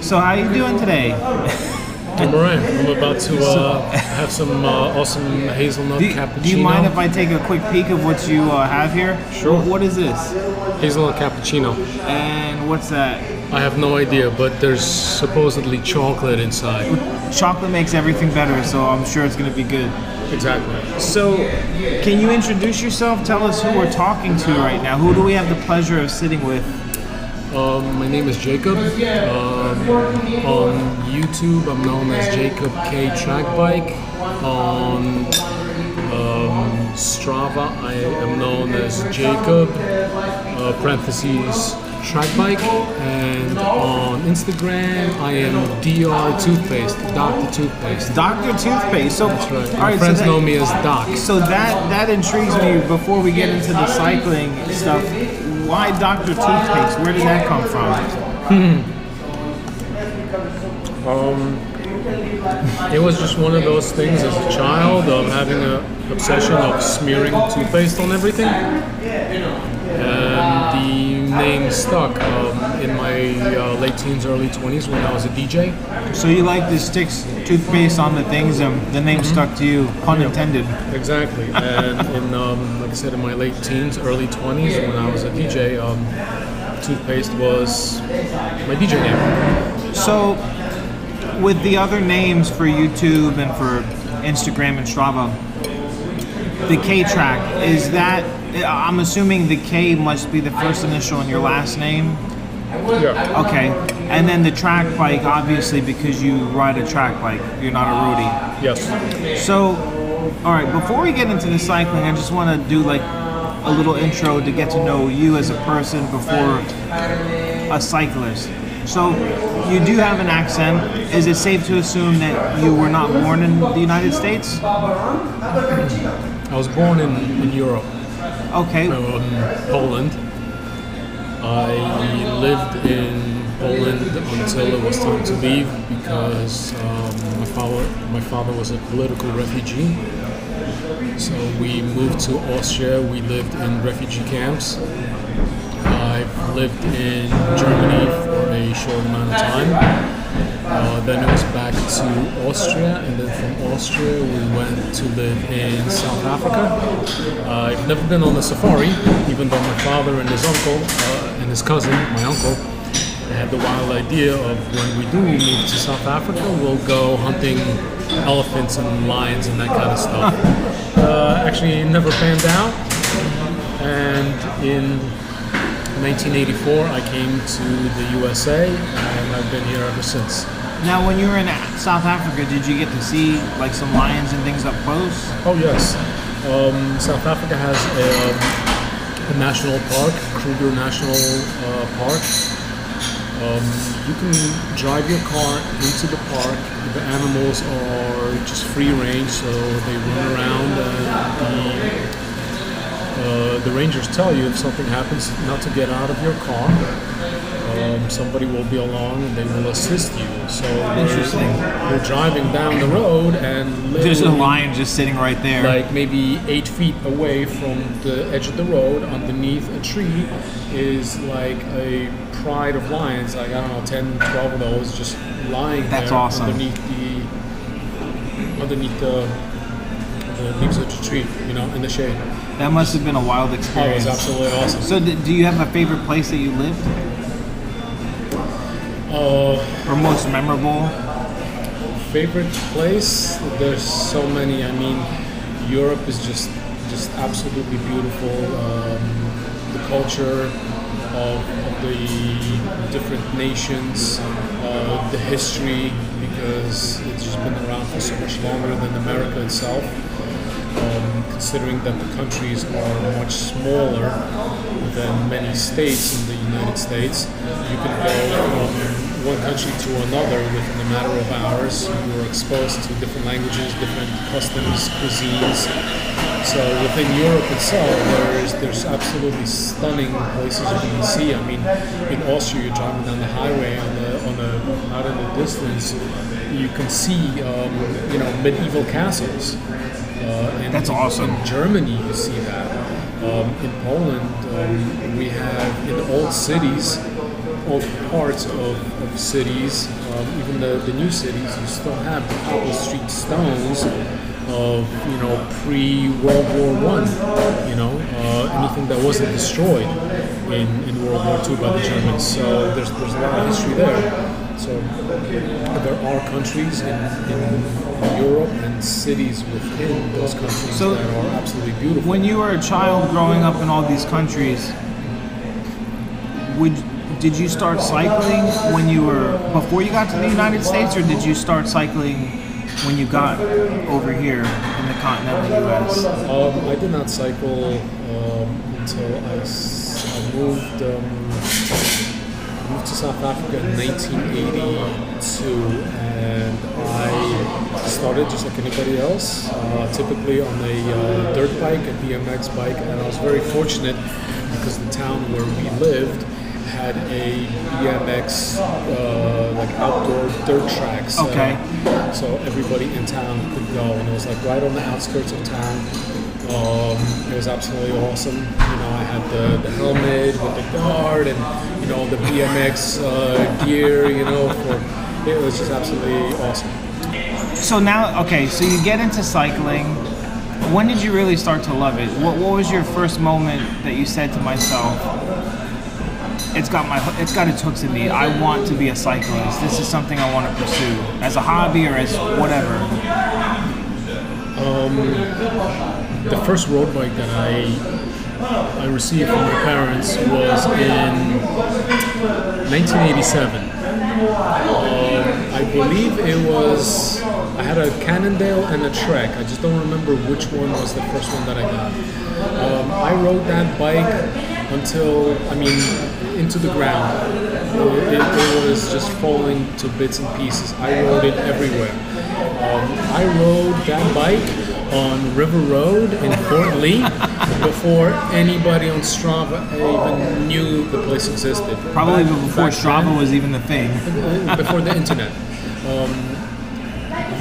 So how you doing today? I'm alright. I'm about to have some awesome hazelnut cappuccino. Do you mind if I take a quick peek of what you have here? Sure. What is this? Hazelnut cappuccino. And what's that? I have no idea, but there's supposedly chocolate inside. Chocolate makes everything better, so I'm sure it's going to be good. Exactly. So, can you introduce yourself? Tell us who we're talking to right now. Who do we have the pleasure of sitting with? My name is Jacob. On YouTube, I'm known as Jacob K Track Bike. On Strava, I am known as Jacob parentheses Track Bike, and on Instagram, I am Dr. Toothpaste, Dr. Toothpaste. Dr. Toothpaste. So, that's right. All My right, friends so know me as Doc. So that intrigues me. Before we get into the cycling stuff, why Dr. Toothpaste? Where did that come from? It was just one of those things as a child of having an obsession of smearing toothpaste on everything. And the name stuck in my late teens, early 20s when I was a DJ. So you like to stick toothpaste on the things, and the name stuck to you, pun intended. Exactly. And in, like I said, in my late teens, early 20s when I was a DJ, toothpaste was my DJ name. So with the other names for YouTube and for Instagram and Strava, the K-Track, is that, I'm assuming the K must be the first initial in your last name? Yeah. Okay. And then the track bike, obviously, because you ride a track bike, you're not a roadie. Yes. So, all right, before we get into the cycling, I just want to do like a little intro to get to know you as a person before a cyclist. So, you do have an accent. Is it safe to assume that you were not born in the United States? I was born in Europe. Okay. Poland. I lived in Poland until it was time to leave because my father was a political refugee. So we moved to Austria. We lived in refugee camps. I've lived in Germany for a short amount of time. Then it was back to Austria, and then from Austria we went to live in South Africa. I've never been on a safari, even though my father and his uncle and his cousin, my uncle, had the wild idea of when we do move to South Africa, we'll go hunting elephants and lions and that kind of stuff. Actually, it never panned out, and in 1984, I came to the USA, and I've been here ever since. Now, when you were in South Africa, did you get to see like some lions and things up close? Oh yes, South Africa has a national park, Kruger National Park. You can drive your car into the park. The animals are just free range, so they run around. The rangers tell you if something happens not to get out of your car. Somebody will be along and they will assist you. So we're driving down the road and there's a lion just sitting right there. Like maybe 8 feet away from the edge of the road, underneath a tree, is like a pride of lions. Like, I don't know, 10, 12 of those just lying That's there awesome. underneath the leaves of the tree, in the shade. That must have been a wild Oh, experience. it was absolutely awesome. So do you have a favorite place that you lived? Or most memorable? Favorite place? There's so many. I mean, Europe is just absolutely beautiful. The culture of the different nations, the history, because it's just been around for so much longer than America itself. Considering that the countries are much smaller than many states in the United States, you can go from one country to another within a matter of hours. You're exposed to different languages, different customs, cuisines. So within Europe itself, there's absolutely stunning places you can see. I mean, in Austria, you're driving down the highway out in the distance, you can see medieval castles. That's awesome. In Germany, you see that. In Poland, we have in old cities all parts of cities, even the new cities, you still have the cobble street stones of pre-World War One. Anything that wasn't destroyed in World War II by the Germans. So there's a lot of history there. So there are countries in Europe and cities within those countries that are absolutely beautiful. When you were a child growing up in all these countries, did you start cycling before you got to the United States, or did you start cycling when you got over here in the continental U.S.? I did not cycle until I moved to South Africa in 1982, and I started just like anybody else, typically on a dirt bike, a BMX bike, and I was very fortunate because the town where we lived had a BMX like outdoor dirt tracks. Okay. So everybody in town could go, and it was like right on the outskirts of town. It was absolutely awesome. I had the helmet with the guard and the BMX gear. It was just absolutely awesome. So now, so you get into cycling. When did you really start to love it? What was your first moment that you said to myself, it's got its hooks in me. I want to be a cyclist. This is something I want to pursue as a hobby or as whatever. The first road bike that I received from my parents was in 1987. I believe I had a Cannondale and a Trek. I just don't remember which one was the first one that I got. I rode that bike until, into the ground. It was just falling to bits and pieces. I rode it everywhere. I rode that bike on River Road in Fort Lee before anybody on Strava even knew the place existed. Probably before Strava was even the thing. Before the internet.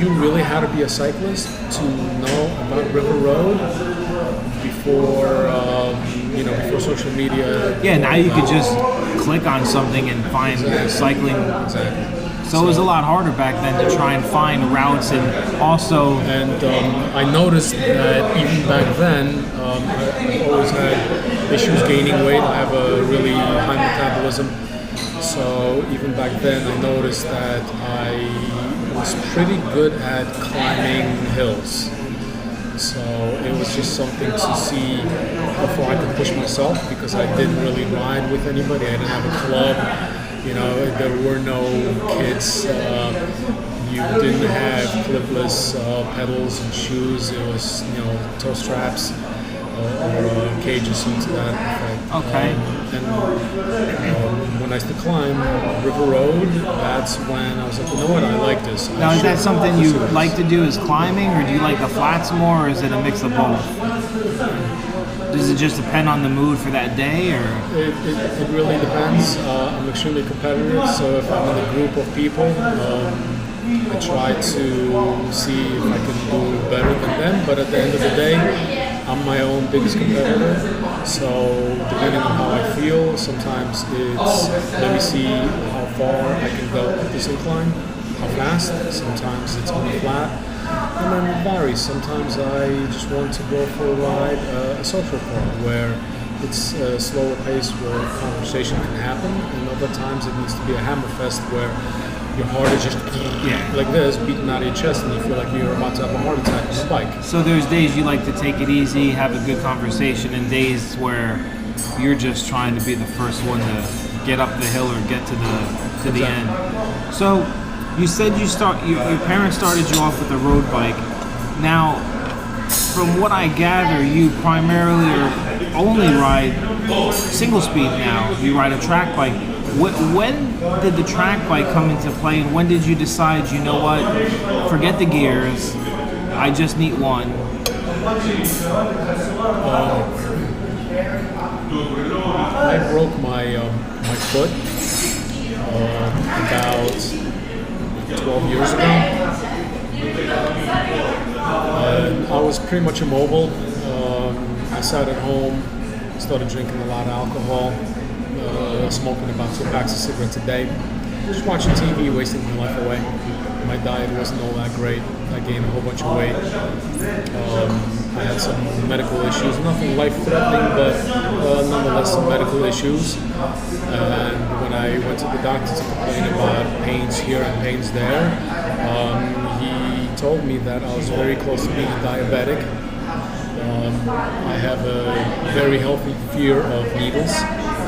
You really had to be a cyclist to know about River Road before social media. Yeah, now you could just click on something and find cycling. Exactly. So it was a lot harder back then to try and find routes, and also... And I noticed that even back then, I always had issues gaining weight. I have a really high metabolism. So even back then, I noticed that I was pretty good at climbing hills. So it was just something to see how far I could push myself, because I didn't really ride with anybody. I didn't have a club. There were no kids. You didn't have clipless pedals and shoes. It was, toe straps or cages to that effect. Okay. And when I used to climb River Road, that's when I was like, I like this. Now, is that something you like to do, is climbing, or do you like the flats more, or is it a mix of both? Does it just depend on the mood for that day, or? It really depends. I'm extremely competitive, so if I'm in a group of people, I try to see if I can do better than them. But at the end of the day, I'm my own biggest competitor. So depending on how I feel, sometimes it's let me see how far I can go up this incline, how fast. Sometimes it's on the flat. And then it varies. Sometimes I just want to go for a ride, a social car, where it's a slower pace where conversation can happen, and other times it needs to be a hammerfest where your heart is just like this, beating out of your chest, and you feel like you're about to have a heart attack on the bike. So there's days you like to take it easy, have a good conversation, and days where you're just trying to be the first one to get up the hill or get to the end. So you said your parents started you off with a road bike. Now, from what I gather, you primarily or only ride single speed now. You ride a track bike. When did the track bike come into play, and when did you decide, forget the gears, I just need one? I broke my foot about 12 years ago. I was pretty much immobile. I sat at home, started drinking a lot of alcohol. smoking about 2 packs of cigarettes a day, just watching TV, wasting my life away. My diet wasn't all that great. I gained a whole bunch of weight. I had some medical issues, nothing life-threatening, but nonetheless some medical issues. And when I went to the doctor to complain about pains here and pains there, he told me that I was very close to being a diabetic. I have a very healthy fear of needles.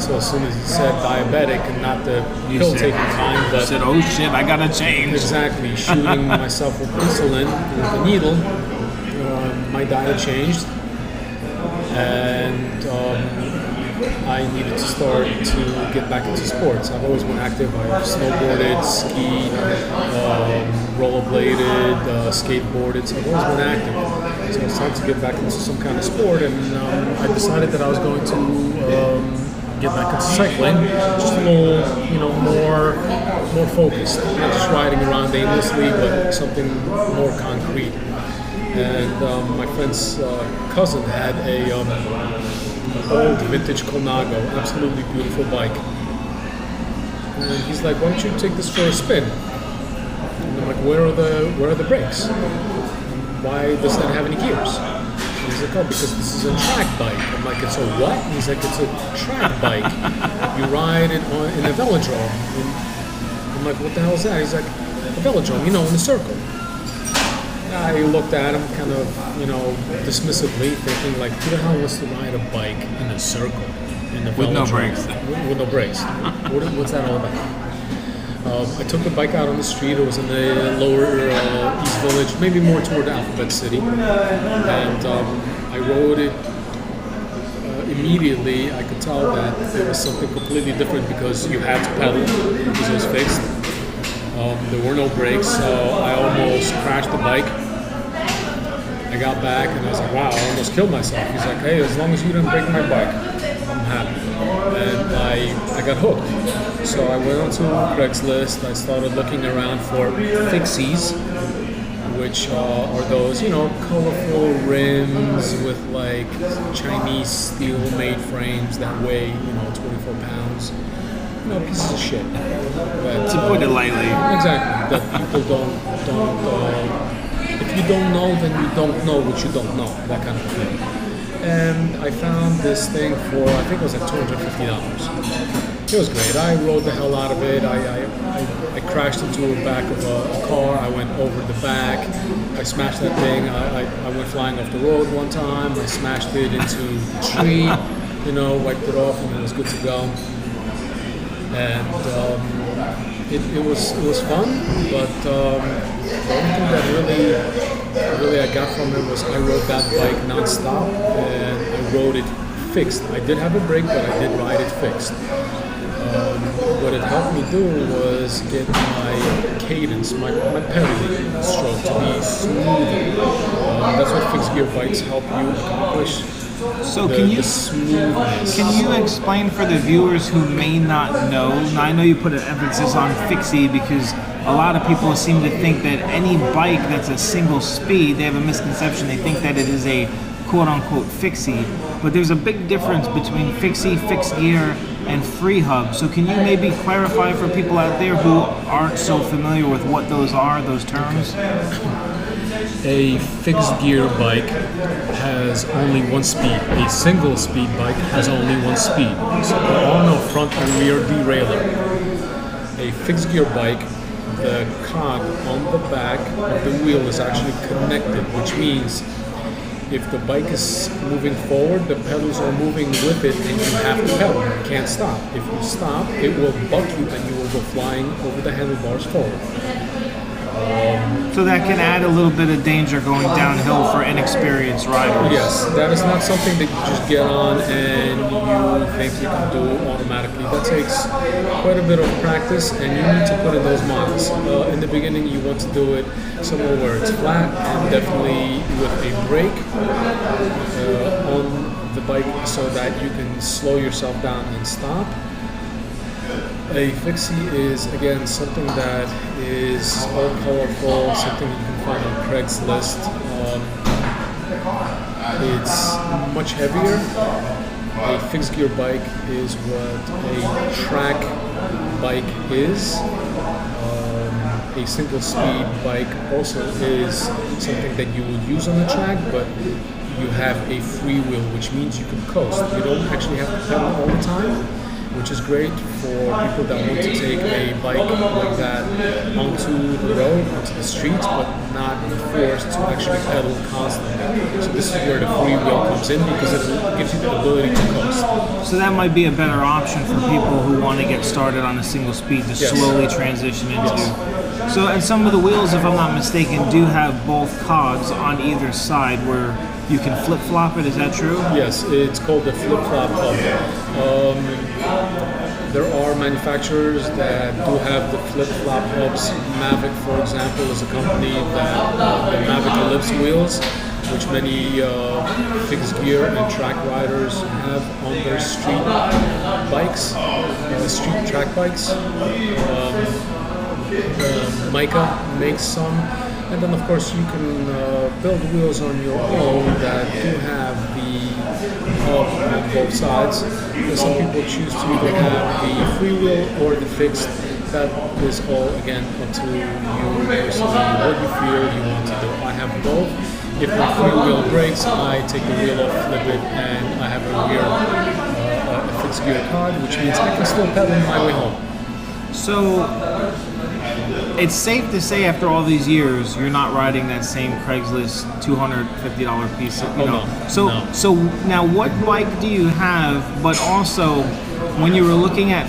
So as soon as he said diabetic and not the pill-taking kind, but said, "Oh shit, I gotta change." Exactly, shooting myself with insulin with a needle. My diet changed, and I needed to start to get back into sports. I've always been active. I've snowboarded, skied, rollerbladed, skateboarded. So I've always been active. So it's time to get back into some kind of sport, and I decided that I was going to get back into cycling, just a little, more focused, not just riding around aimlessly, but something more concrete. And my friend's cousin had a old vintage Colnago, absolutely beautiful bike. And he's like, "Why don't you take this for a spin?" And I'm like, "Where are the brakes? Why does that have any gears?" And he's like, "Oh, because this is a track bike." I'm like, "It's a what?" And he's like, "It's a track bike. You ride it in a velodrome." And I'm like, "What the hell is that?" He's like, "A velodrome, in a circle." I looked at him kind of, dismissively, thinking like, who the hell wants to ride a bike in a circle? With no brakes. With no brakes. What's that all about? I took the bike out on the street. It was in the lower East Village, maybe more toward Alphabet City. And I rode it. Immediately, I could tell that it was something completely different because you had to pedal because it was fixed. There were no brakes, so I almost crashed the bike. I got back and I was like, wow, I almost killed myself. He's like, hey, as long as you didn't break my bike, I'm happy. And I got hooked. So I went onto Craigslist. I started looking around for fixies, which are those, colorful rims with like Chinese steel-made frames that weigh, 24 pounds. Pieces of shit. But, to put it lightly. Exactly. That people don't. If you don't know, then you don't know what you don't know. That kind of thing. And I found this thing for, I think it was like $250. It was great. I rode the hell out of it. I crashed into the back of a car. I went over the back. I smashed that thing. I went flying off the road one time. I smashed it into a tree. Wiped it off, and it was good to go. And it was fun, but the only thing that really I got from it was I rode that bike non-stop, and I rode it fixed. I did have a brake, but I did ride it fixed. What it helped me do was get my cadence, my pedaling stroke to be smoother. That's what fixed gear bikes help you accomplish. So can you explain for the viewers who may not know? Now I know you put an emphasis on fixie because a lot of people seem to think that any bike that's a single speed, they have a misconception. They think that it is a quote-unquote fixie, but there's a big difference between fixie, fixed gear, and free hub. So can you maybe clarify for people out there who aren't so familiar with what those are, those terms? A fixed gear bike has only one speed. A single speed bike has only one speed. So there are no front and rear derailleur. A fixed gear bike, the cog on the back of the wheel is actually connected, which means if the bike is moving forward, the pedals are moving with it and you have to pedal. You can't stop. If you stop, it will buck you and you will go flying over the handlebars forward. So that can add a little bit of danger going downhill for inexperienced riders. Yes, that is not something that you just get on and you think you can do automatically. That takes quite a bit of practice and you need to put in those miles. In the beginning you want to do it somewhere where it's flat and definitely with a brake on the bike so that you can slow yourself down and stop. A fixie is, again, something that is all colorful, something you can find on Craigslist. It's much heavier, a fixed gear bike is what a track bike is. A single speed bike also is something that you will use on the track, but you have a free wheel, which means you can coast. You don't actually have to pedal all the time, which is great for people that want to take a bike like that onto the road, onto the streets, but not be forced to actually pedal constantly. So this is where the free wheel comes in, because it gives you the ability to coast. So that might be a better option for people who want to get started on a single speed to slowly transition into. So, and some of the wheels, if I'm not mistaken, do have both cogs on either side where you can flip-flop it. Is that true? Yes, it's called the flip-flop hub. There are manufacturers that do have the flip-flop hubs. Mavic, for example, is a company that the Mavic Ellipse wheels, which many fixed gear and track riders have on their street bikes, street track bikes. Mica makes some, and then of course you can build wheels on your own that do have the hub on both sides. Some people choose to either have the free wheel or the fixed. That is all again up to you personally, what you feel you want to do. I have both. If my free wheel breaks, I take the wheel off, flip it, and I have a rear a fixed gear card, which means I can still pedal my way home. So it's safe to say after all these years, you're not riding that same Craigslist $250 piece. So now, what bike do you have? But also, when you were looking at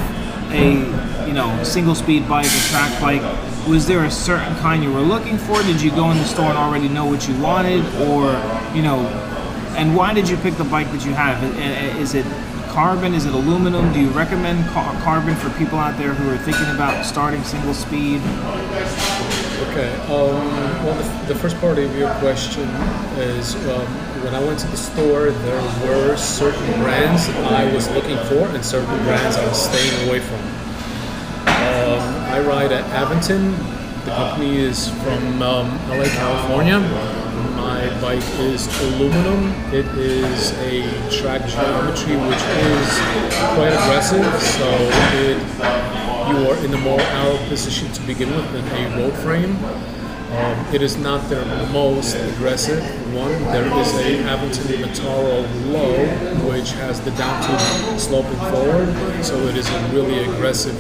a single speed bike, a track bike, was there a certain kind you were looking for? Did you go in the store and already know what you wanted, or and why did you pick the bike that you have? Is it carbon? Is it aluminum? Do you recommend carbon for people out there who are thinking about starting single speed? Okay. Well, the first part of your question is when I went to the store, there were certain brands I was looking for and certain brands I was staying away from. I ride at Aventon. The company is from LA, California. My bike is aluminum. It is a track geometry which is quite aggressive, so you are in a more arrow position to begin with than a road frame. It is not their most aggressive one. There is a Aventon Mataro Low, which has the down tube sloping forward, so it is a really aggressive,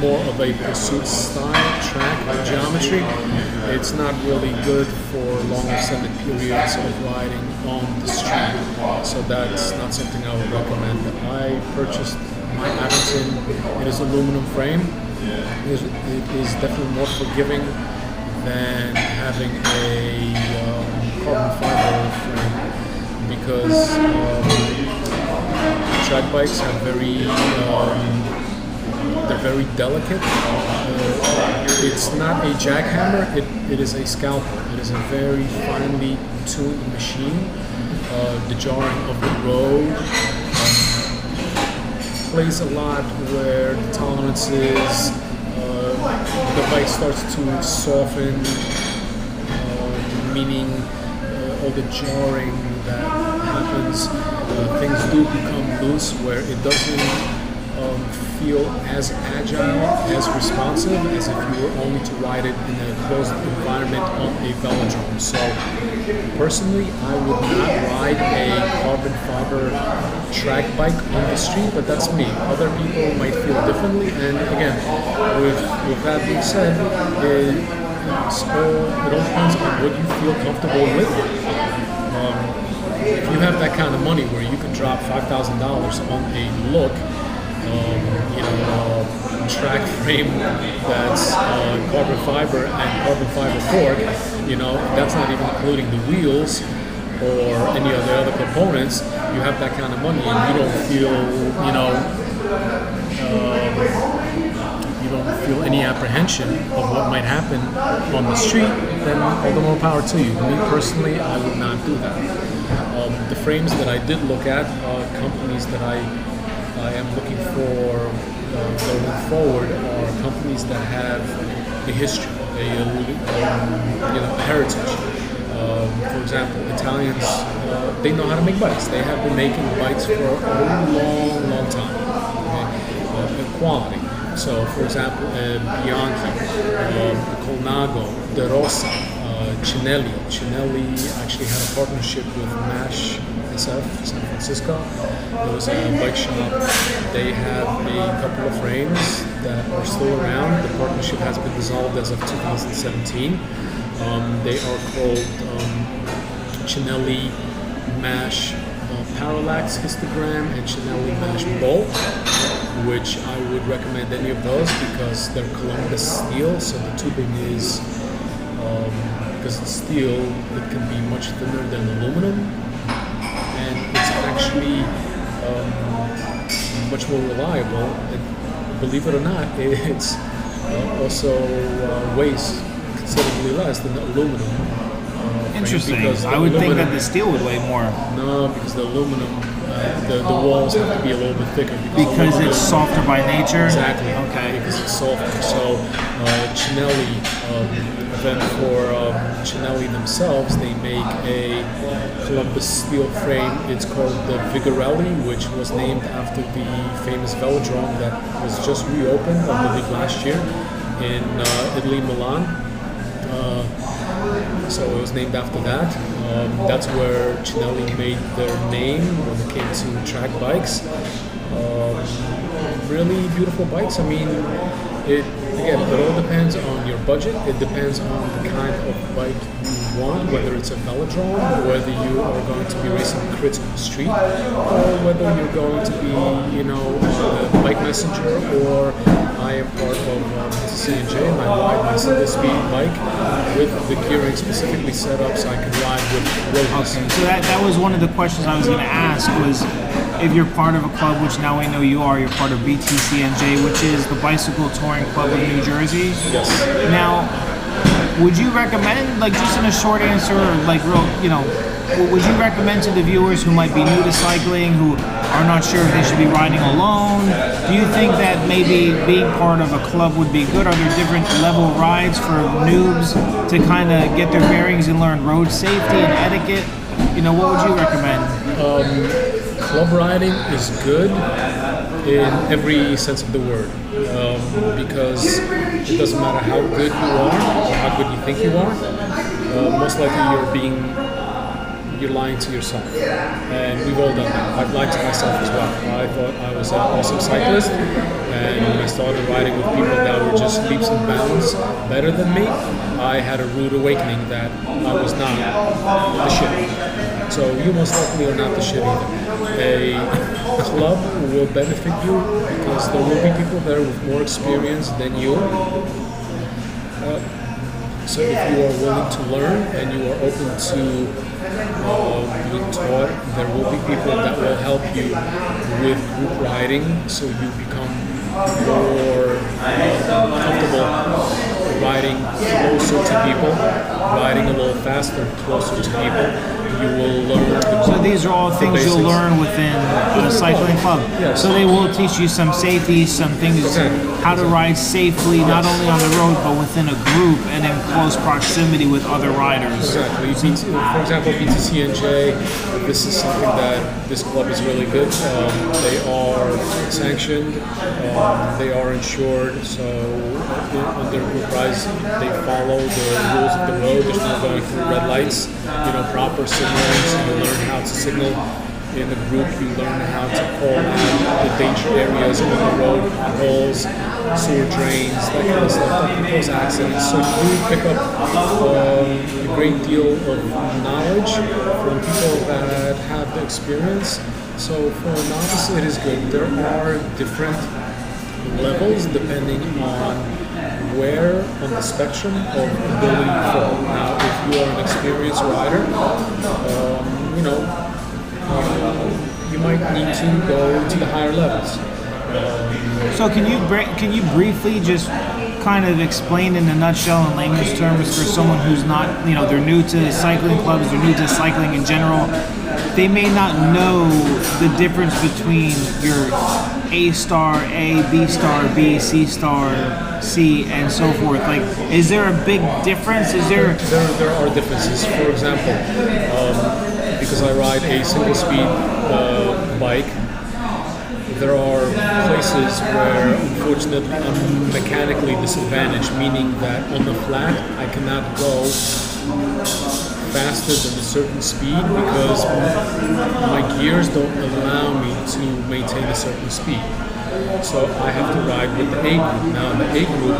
more of a pursuit style track geometry. It's not really good for long extended periods of riding on the street, so that's not something I would recommend. I purchased my Aventon. It is aluminum frame. It is definitely more forgiving than having a carbon fiber frame, because track bikes have they're very delicate. It's not a jackhammer, it is a scalpel. It is a very finely tuned machine. The jarring of the road plays a lot where the tolerances, the bike starts to soften, meaning all the jarring that happens, things do become loose where it doesn't feel as agile, as responsive as if you were only to ride it in a closed environment on a velodrome. So personally, I would not ride a carbon fiber track bike on the street, but that's me. Other people might feel differently, and again, with that being said, it all depends on what you feel comfortable with. If you have that kind of money where you can drop $5,000 on a look, track frame that's carbon fiber and carbon fiber fork, that's not even including the wheels or any of the other components. You have that kind of money and you don't feel, you don't feel any apprehension of what might happen on the street, then all the more power to you. Me personally, I would not do that. The frames that I did look at, companies that I am looking for going forward, are companies that have a history, a heritage. For example, Italians, they know how to make bikes. They have been making bikes for a long, long time. Okay? Quality. So, for example, Bianchi, Colnago, De Rosa, Cinelli. Cinelli actually had a partnership with MASH SF, San Francisco. It was a bike shop. They have a couple of frames that are still around. The partnership has been dissolved as of 2017. They are called Cinelli MASH Parallax Histogram and Cinelli MASH Bolt, which I would recommend any of those because they're Columbus steel, so the tubing is, because it's steel, it can be much thinner than aluminum, and it's actually much more reliable. And believe it or not, it's also weighs considerably less than the aluminum. Interesting. I would think that the steel would weigh more. No, because the aluminum, the walls have to be a little bit thicker. Because it's softer by nature? Exactly. Okay. Because it's softer. So Cinelli, then for Cinelli themselves, they make a Columbus steel frame. It's called the Vigorelli, which was named after the famous velodrome that was just reopened, I believe, last year in Italy, Milan. So it was named after that. That's where Cinelli made their name when it came to track bikes. Really beautiful bikes. I mean, it all depends on your budget. It depends on the kind of bike you want, whether it's a velodrome, whether you are going to be racing crits on the street, or whether you're going to be, a bike messenger, or I am part of CNJ, and I ride my single speed bike with the gearing specifically set up so I can ride with roadless. Okay, so that was one of the questions I was going to ask was if you're part of a club, which now we know you are, you're part of BTCNJ, which is the Bicycle Touring Club of New Jersey. Yes. Now, would you recommend, like just in a short answer, like real, would you recommend to the viewers who might be new to cycling, who are not sure if they should be riding alone? Do you think that maybe being part of a club would be good? Are there different level rides for noobs to kind of get their bearings and learn road safety and etiquette? What would you recommend? Club riding is good in every sense of the word, because it doesn't matter how good you are or how good you think you are. Most likely you're lying to yourself, and we've all done that. I've lied to myself as well. I thought I was an awesome cyclist, and when I started riding with people that were just leaps and bounds better than me, I had a rude awakening that I was not the shit. So you most likely are not the shit either. A club will benefit you because there will be people there with more experience than you. So if you are willing to learn and you are open to being taught, there will be people that will help you with group riding so you become more comfortable riding closer to people, riding a little faster, closer to people. You will learn. So these are all things you'll learn within a cycling club. Yes. So they will teach you some safety, some things, how to ride safely, not only on the road, but within a group and in close proximity with other riders. Exactly. For example, BTCNJ, this is something that this club is really good. They are sanctioned, they are insured, so under group rides, they follow the rules of the road. There's no going through red lights, proper signaling, so you learn how to signal in the group, you learn how to call out the danger areas on the road, potholes, sewer drains, that kind of stuff that can cause accidents. So you pick up a great deal of knowledge from people that have the experience. So for a novice, it is good. There are different levels depending on where on the spectrum of ability you fall. Now, if you are an experienced rider, you might need to go to the higher levels. So can you briefly just kind of explain in a nutshell in layman's terms for someone who's not, they're new to cycling clubs, they're new to cycling in general, they may not know the difference between your A star, A, B star, B, C star, C, and so forth. Like, is there a big difference? Is there? There are differences. For example, because I ride a single speed bike, there are places where unfortunately I'm mechanically disadvantaged, meaning that on the flat I cannot go faster than a certain speed because my gears don't allow me to maintain a certain speed. So I have to ride with the A group. Now the A group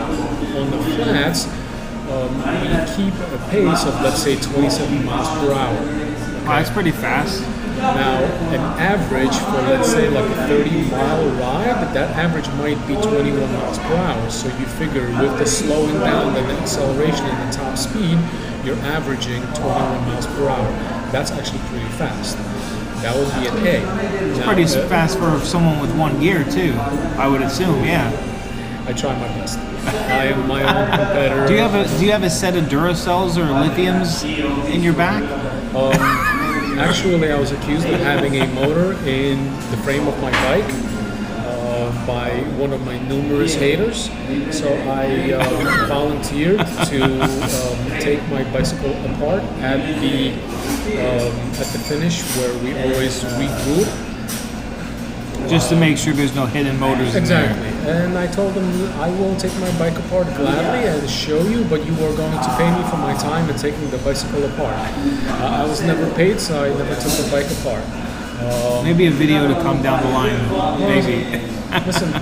on the flats, we keep a pace of, let's say, 27 miles per hour. Oh, that's pretty fast. Now, an average for, let's say, like a 30-mile ride, that average might be 21 miles per hour. So you figure with the slowing down and the acceleration and the top speed, you're averaging 21 miles per hour. That's actually pretty fast. That would be an A. It's pretty fast for someone with one gear too, I would assume. Yeah. I try my best. I am my own competitor. Do you have a set of Duracells or lithiums in your back? Actually, I was accused of having a motor in the frame of my bike by one of my numerous haters. So I volunteered to take my bicycle apart at the finish where we always regroup. Just to make sure there's no hidden motors Exactly. in there. And I told them I will take my bike apart gladly and show you, but you are going to pay me for my time in taking the bicycle apart. I was never paid, so I never took the bike apart. Maybe a video to come down the line. Maybe. Listen,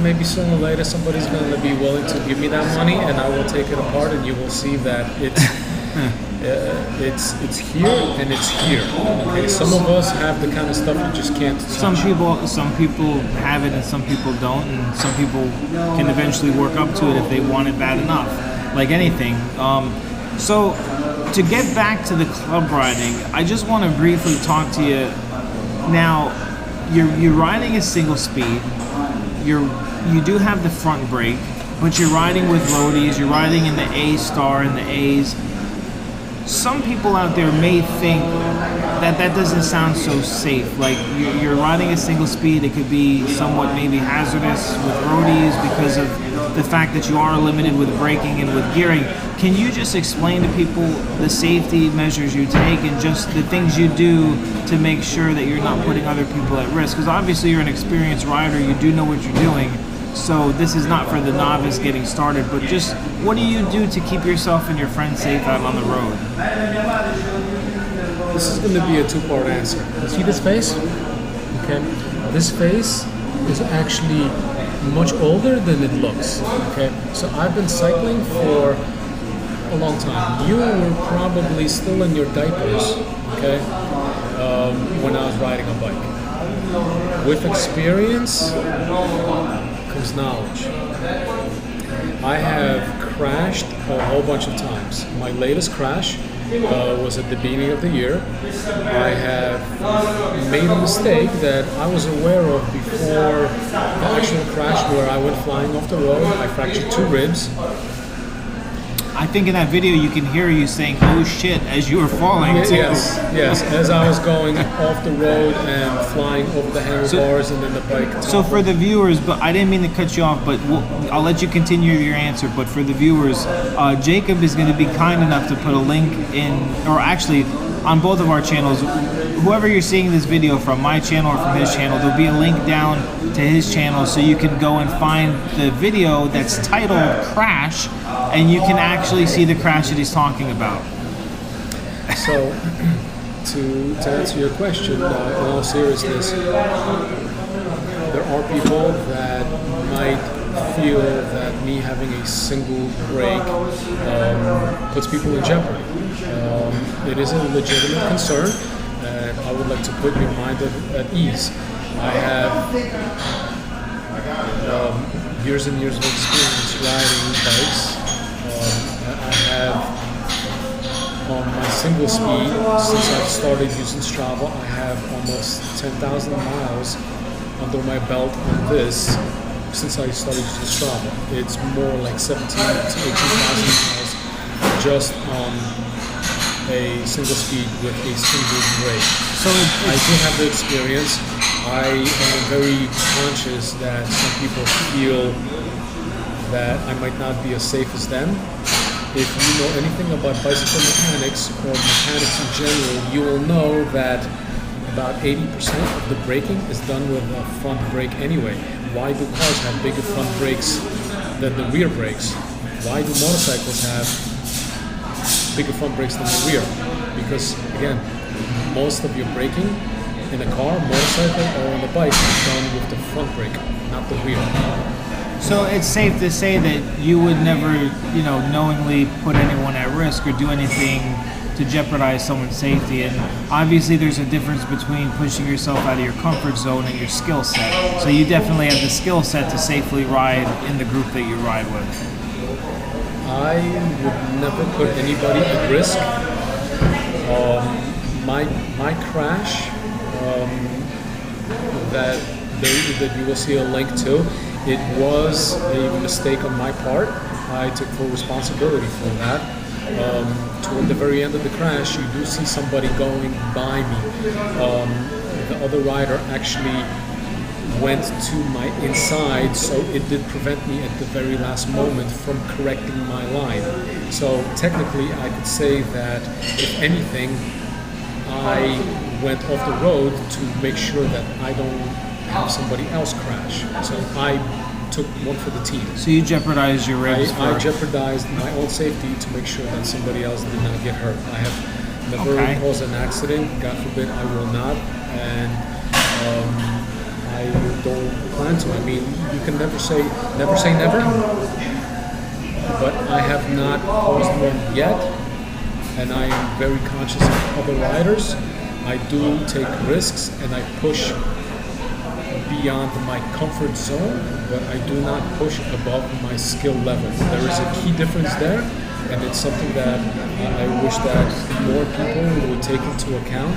maybe sooner or later somebody's going to be willing to give me that money, and I will take it apart, and you will see that it's here and it's here. Okay, some of us have the kind of stuff you just can't touch. Some people have it and some people don't, and some people can eventually work up to it if they want it bad enough. Like anything. So to get back to the club riding, I just want to briefly talk to you. Now, you're riding a single speed. You do have the front brake, but you're riding with roadies. You're riding in the A star and the A's. Some people out there may think that doesn't sound so safe. Like you're riding a single speed, it could be somewhat maybe hazardous with roadies because of the fact that you are limited with braking and with gearing. Can you just explain to people the safety measures you take and just the things you do to make sure that you're not putting other people at risk? Because obviously you're an experienced rider, you do know what you're doing. So this is not for the novice getting started, but just what do you do to keep yourself and your friends safe out on the road? This is going to be a two-part answer. See this face? Okay. This face is actually much older than it looks. Okay. So I've been cycling for a long time. You were probably still in your diapers, okay, when I was riding a bike. With experience comes knowledge. I have crashed a whole bunch of times. My latest crash was at the beginning of the year. I have made a mistake that I was aware of before the actual crash where I went flying off the road. I fractured 2 ribs. I think in that video you can hear you saying "oh shit" as you were falling. Yes, as I was going off the road and flying over the handlebars and then the bike. So for the viewers, but I didn't mean to cut you off, but I'll let you continue your answer. But for the viewers, Jacob is going to be kind enough to put a link in, or actually on both of our channels, whoever you're seeing this video from, my channel or from his channel, there'll be a link down to his channel so you can go and find the video that's titled Crash, and you can actually see the crash that he's talking about. So, to answer your question, in all seriousness, there are people that might feel that me having a single brake puts people in jeopardy. It is a legitimate concern, and I would like to put your mind at ease. I have years and years of experience riding bikes. I have, on my single speed, since I've started using Strava, I have almost 10,000 miles under my belt on this since I started using Strava. It's more like 17,000 to 18,000 miles just on a single speed with a single brake. So I do have the experience. I I am very conscious that some people feel that I might not be as safe as them. If you know anything about bicycle mechanics or mechanics in general, you will know that about 80% of the braking is done with a front brake anyway. Why do cars have bigger front brakes than the rear brakes? Why do motorcycles have bigger front brakes than the rear? Because, again, most of your braking in a car, motorcycle, or on a bike is done with the front brake, not the rear. So it's safe to say that you would never, knowingly put anyone at risk or do anything to jeopardize someone's safety. And obviously there's a difference between pushing yourself out of your comfort zone and your skill set. So you definitely have the skill set to safely ride in the group that you ride with. I would never put anybody at risk. My crash that you will see a link to, it was a mistake on my part. I took full responsibility for that. Toward the very end of the crash, you do see somebody going by me. The other rider actually went to my inside, so it did prevent me at the very last moment from correcting my line. So technically, I could say that, if anything, I went off the road to make sure that I don't have somebody else crash. So I took one for the team. So you jeopardized your ribs. I jeopardized my own safety to make sure that somebody else did not get hurt. I have never caused an accident. God forbid I will not. And I don't plan to. I mean, you can never say never. But I have not caused one yet. And I am very conscious of other riders. I do take risks and I push beyond my comfort zone, but I do not push above my skill level. There is a key difference there, and it's something that I wish that more people would take into account.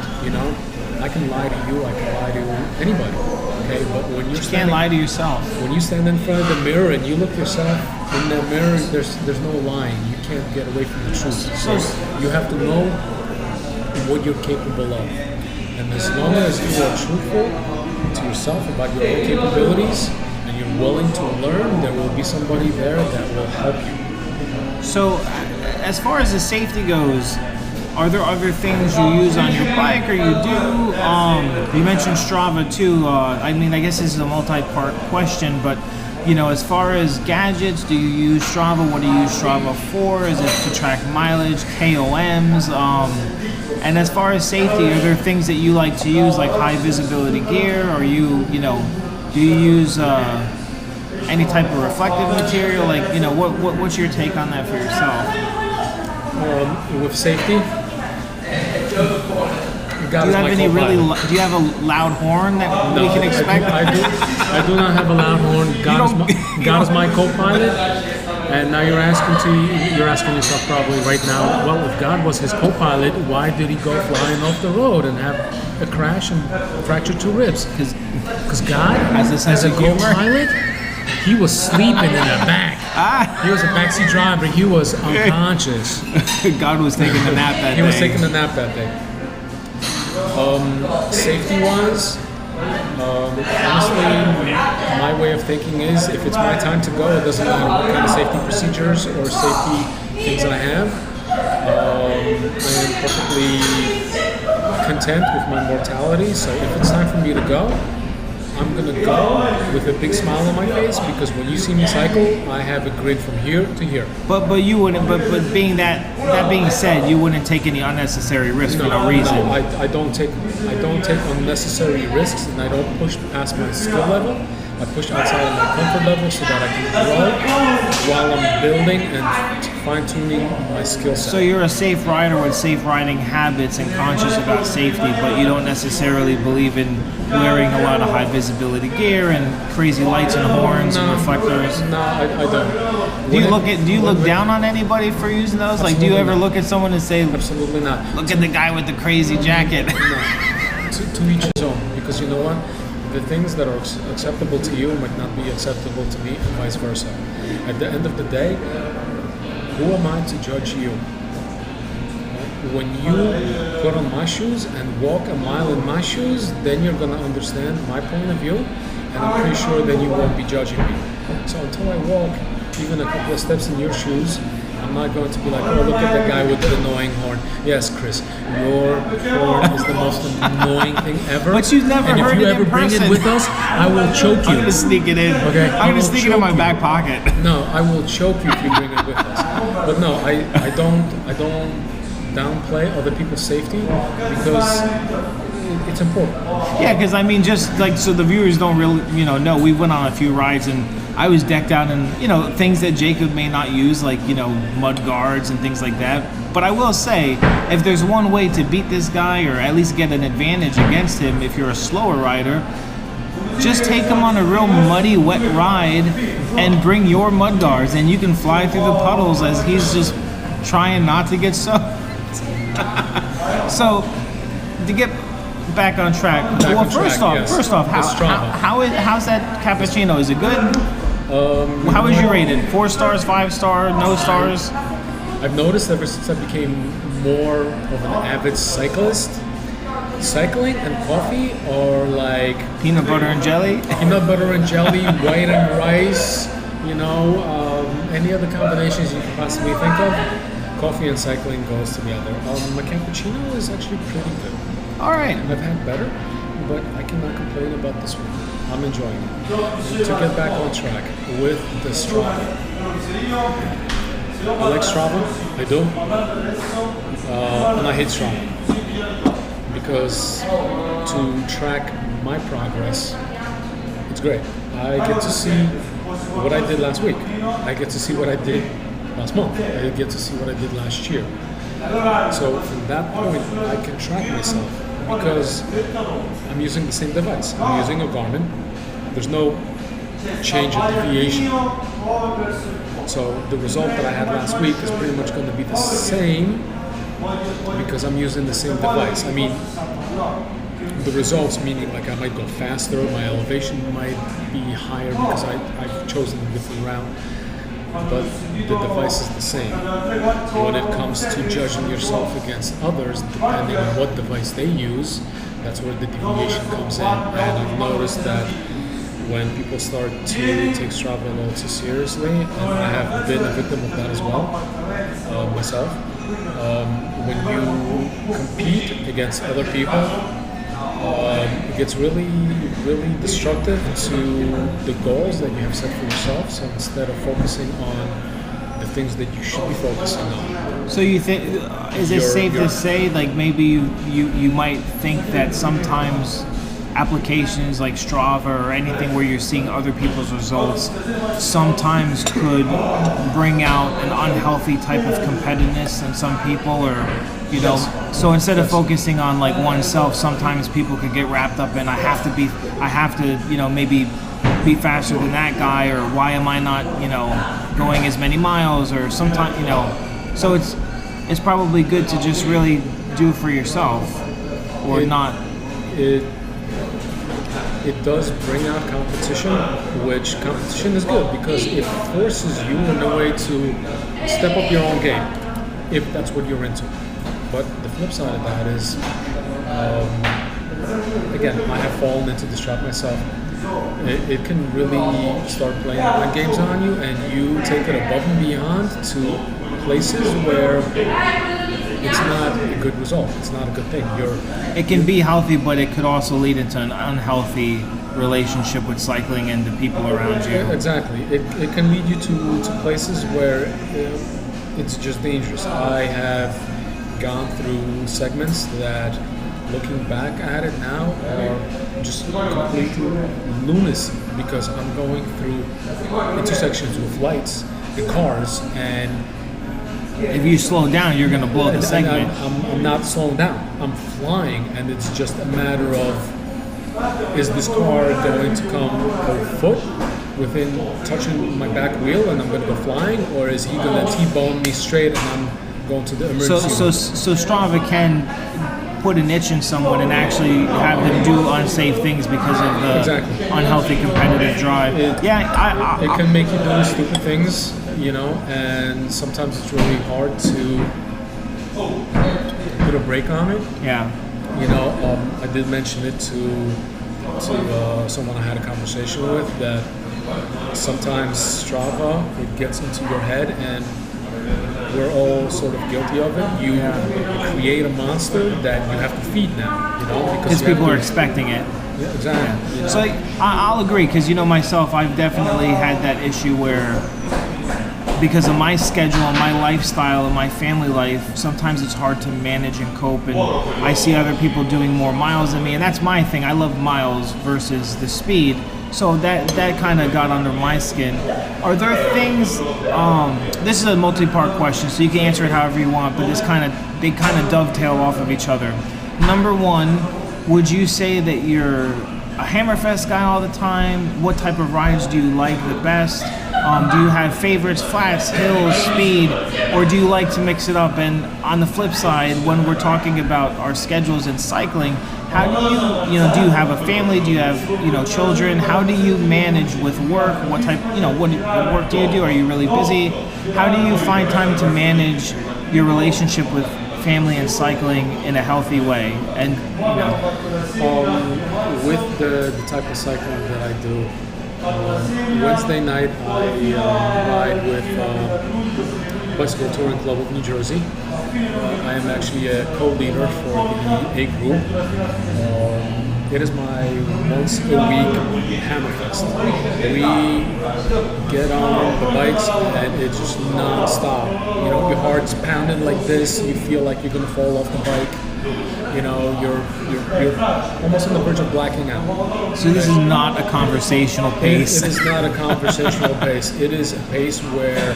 I can lie to you, I can lie to anybody, okay? But when you can't lie to yourself. When you stand in front of the mirror and you look yourself in the mirror, there's no lying. You can't get away from the truth. So you have to know what you're capable of. And as long as you are truthful to yourself about your own capabilities and you're willing to learn, there will be somebody there that will help you. So, as far as the safety goes, are there other things you use on your bike, or you do? You mentioned Strava too. I guess this is a multi-part question, but as far as gadgets, do you use Strava? What do you use Strava for? Is it to track mileage, KOMs? And as far as safety, are there things that you like to use, like high visibility gear? Or do you use any type of reflective material? Like, what's your take on that for yourself? With safety, do you have a loud horn that we can expect? I do not have a loud horn. God is my co-pilot. And now you're asking yourself probably right now, well, if God was his co-pilot, why did he go flying off the road and have a crash and fracture 2 ribs? Because God, as a co-pilot, he was sleeping in the back. He was a backseat driver. He was unconscious. God was taking a nap that day. He was taking a nap that day. Safety-wise, honestly, my way of thinking is, if it's my time to go, it doesn't matter what kind of safety procedures or safety things I have. I am perfectly content with my mortality. So if it's time for me to go, I'm going to go with a big smile on my face, because when you see me cycle, I have a grin from here to here. But you wouldn't. But being that being said, you wouldn't take any unnecessary risks for no reason. No, I don't take unnecessary risks, and I don't push past my skill level. I push outside of my comfort level so that I can grow while I'm building and fine-tuning my skill set. So you're a safe rider with safe riding habits and conscious about safety, but you don't necessarily believe in wearing a lot of high visibility gear and crazy lights and horns and reflectors? No, I don't. Do you look down on anybody for using those? Like, do you ever look at someone and say, absolutely not. Look at the guy with the crazy jacket? No. To each his own, because you know what? The things that are acceptable to you might not be acceptable to me, and vice versa. At the end of the day, who am I to judge you? when you put on my shoes and walk a mile in my shoes, then you're gonna understand my point of view, and I'm pretty sure then you won't be judging me. So until I walk even a couple of steps in your shoes, I'm not going to be like, oh, look at that guy with the annoying horn. Yes, Chris, your horn is the most annoying thing ever. But you've never and heard if you it ever in bring person. it with us, I will choke you. I'm gonna sneak it in. Okay, I'm gonna sneak it in my back pocket. No, I will choke you if you bring it with us. But no, I don't downplay other people's safety because it's important. Yeah, because I mean, just like so the viewers don't really, know. We went on a few rides and I was decked out in, things that Jacob may not use, like, mud guards and things like that. But I will say, if there's one way to beat this guy or at least get an advantage against him if you're a slower rider, just take him on a real muddy, wet ride and bring your mud guards, and you can fly through the puddles as he's just trying not to get soaked. So, to get back on track. First off, how's that cappuccino? Is it good? How would you rate it? 4 stars, 5 star, no stars? I've noticed ever since I became more of an avid cyclist, cycling and coffee are like peanut butter and jelly, white and rice. Any other combinations you can possibly think of. Coffee and cycling goes together. My cappuccino is actually pretty good. All right. I've had better, but I cannot complain about this one. I'm enjoying it. To get back on track with the Strava. I like Strava, I do. And I hate Strava. Because to track my progress, it's great. I get to see what I did last week. I get to see what I did last month. I get to see what I did last year. So from that point, I can track myself because I'm using the same device. I'm using a Garmin. There's no change in deviation. So the result that I had last week is pretty much going to be the same because I'm using the same device. I mean, the results meaning like I might go faster, my elevation might be higher because I've chosen a different route. But the device is the same. When it comes to judging yourself against others, depending on what device they use, that's where the deviation comes in. And I've noticed that when people start to take Strava a little too seriously, and I have been a victim of that as well, myself, when you compete against other people, it gets really, really destructive to the goals that you have set for yourself. So instead of focusing on the things that you should be focusing on. So you think, is it safe to say, like maybe you might think that sometimes applications like Strava or anything where you're seeing other people's results sometimes could bring out an unhealthy type of competitiveness in some people, or so instead of focusing on like oneself, sometimes people could get wrapped up in I have to maybe be faster than that guy, or why am I not going as many miles, or sometimes so it's probably good to just really do for yourself or not. It does bring out competition, which competition is good because it forces you in a way to step up your own game, if that's what you're into. But the flip side of that is, again, I have fallen into this trap myself. It can really start playing mind games on you, and you take it above and beyond to places where it's not a good result. It's not a good thing. It can be healthy, but it could also lead into an unhealthy relationship with cycling and the people around you. Exactly. It can lead you to places where it's just dangerous. I have gone through segments that, looking back at it now, are just complete lunacy because I'm going through intersections with lights and cars, and if you slow down, you're going to blow the segment. I'm not slowing down. I'm flying, and it's just a matter of, is this car going to come a foot within touching my back wheel and I'm going to go flying, or is he going to T-bone me straight and I'm going to the emergency room? So Strava can put an itch in someone and actually have them do unsafe things because of the unhealthy competitive drive. It can make you do stupid things, and sometimes it's really hard to put a break on it. Yeah. You know, I did mention it to someone I had a conversation with that sometimes Strava, it gets into your head, and we're all sort of guilty of it. You create a monster that you have to feed now, you know, because people are expecting it. Yeah, exactly. Yeah. You know? So I'll agree, because myself, I've definitely had that issue where, because of my schedule and my lifestyle and my family life, sometimes it's hard to manage and cope, and I see other people doing more miles than me, and that's my thing. I love miles versus the speed, so that kind of got under my skin. Are there things, this is a multi-part question, so you can answer it however you want, but they kind of dovetail off of each other. Number one, would you say that you're a Hammerfest guy all the time? What type of rides do you like the best? Do you have favorites, flats, hills, speed, or do you like to mix it up? And on the flip side, when we're talking about our schedules in cycling, how do you do you have a family? Do you have, children? How do you manage with work? What type, what work do you do? Are you really busy? How do you find time to manage your relationship with family and cycling in a healthy way? And, with the type of cycling that I do, Wednesday night I ride with Bicycle Touring Club of New Jersey. I am actually a co-leader for the A group. It is my once a week Hammerfest. We get on the bikes and it's just non-stop. Your heart's pounding like this. You feel like you're gonna fall off the bike. You're almost on the verge of blacking out. So this is not a conversational pace. It is not a conversational pace. It is a pace where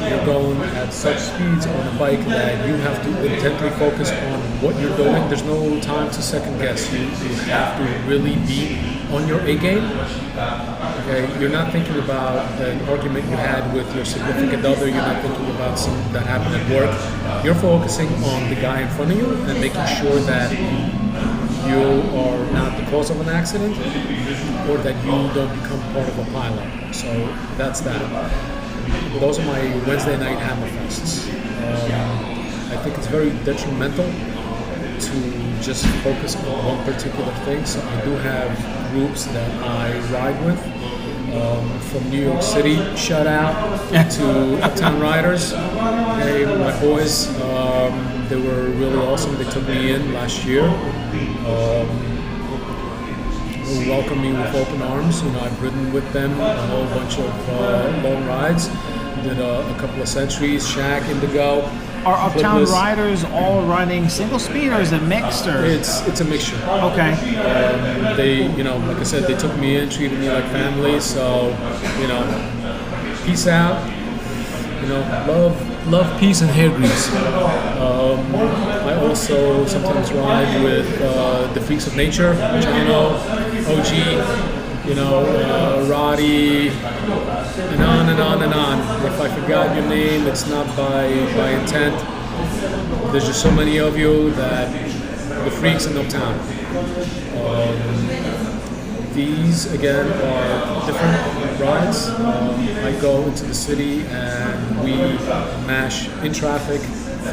you're going at such speeds on a bike that you have to intently focus on what you're doing. There's no time to second guess. You have to really be on your A game. Okay, you're not thinking about an argument you had with your significant other. You're not thinking about something that happened at work. You're focusing on the guy in front of you and making sure that you are not the cause of an accident or that you don't become part of a pileup. So that's that. Those are my Wednesday night Hammerfests. I think it's very detrimental to just focus on one particular thing. So I do have groups that I ride with. From New York City, shout out to Uptown Riders. Hey, my boys, they were really awesome. They took me in last year. Welcomed me with open arms. I've ridden with them a whole bunch of long rides. Did a couple of centuries, Shack, Indigo. Are Uptown Riders all running single speed, or is it mixed? Or it's a mixture. Okay. They, like I said, they took me in, treated me like family. So, peace out. Love, peace, and hair grease. I also sometimes ride with the Freaks of Nature, Chano, OG. Roddy, and on and on and on. If I forgot your name, it's not by intent. There's just so many of you that the freaks in Uptown. These again are different rides. I go into the city and we mash in traffic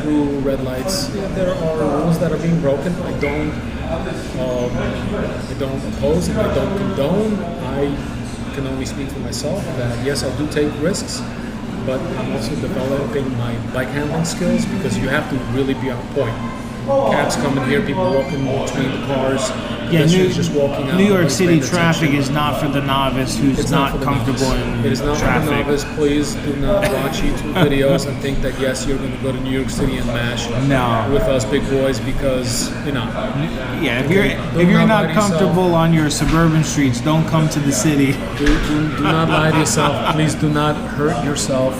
through red lights. There are rules that are being broken. I don't oppose and I don't condone. I can only speak for myself that yes, I do take risks, but I'm also developing my bike handling skills because you have to really be on point. Cabs coming here, people walking between the cars. Yeah, just walking out. New York City traffic is not for the novice who's not comfortable in It is not traffic. for the novice. Please do not watch YouTube videos and think that yes, you're going to go to New York City and mash with us big boys because Yeah, if you're not comfortable on your suburban streets, don't come to the city. Do not lie to yourself. Please do not hurt yourself.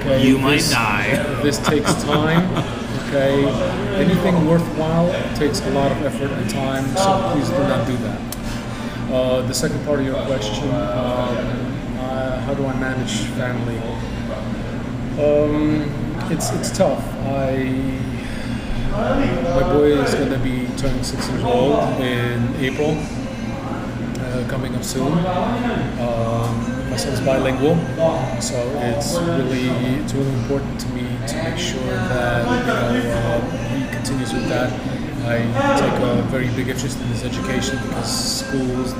Okay, you might die. This takes time. Okay, anything worthwhile takes a lot of effort and time, so please do not do that. The second part of your question, how do I manage family? It's tough. My boy is going to be turning 6 years old in April, coming up soon. My son's bilingual, so it's really important to me to make sure that he continues with that. I take a very big interest in his education because schools, if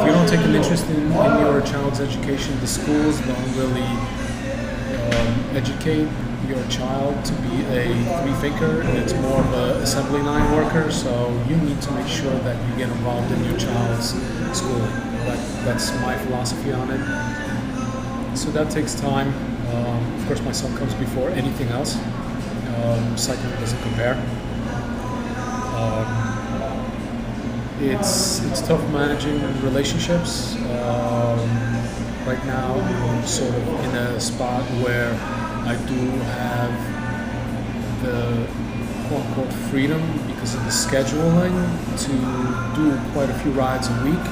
you don't take an interest in your child's education, the schools don't really educate your child to be a free thinker. It's more of an assembly line worker, so you need to make sure that you get involved in your child's schooling. That's my philosophy on it. So that takes time. Of course, my son comes before anything else. Cycling doesn't compare. It's tough managing relationships. Right now, I'm sort of in a spot where I do have the quote-unquote freedom because of the scheduling to do quite a few rides a week.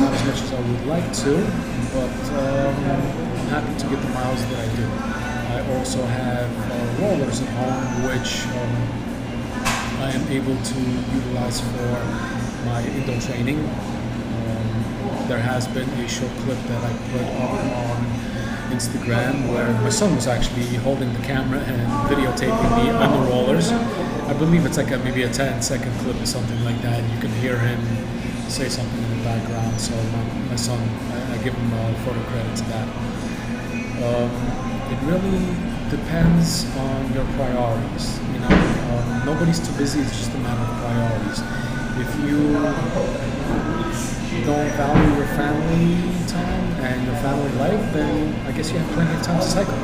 Not as much as I would like to, but I'm happy to get the miles that I do. I also have rollers at home, which I am able to utilize for my indoor training. There has been a short clip that I put up on Instagram where my son was actually holding the camera and videotaping me on the rollers. I believe it's like maybe a 10-second clip or something like that. You can hear him say something in the background. So my son, I give him photo credit to that. It really depends on your priorities. Nobody's too busy. It's just a matter of priorities. If you don't value your family time and your family life, then I guess you have plenty of time to cycle.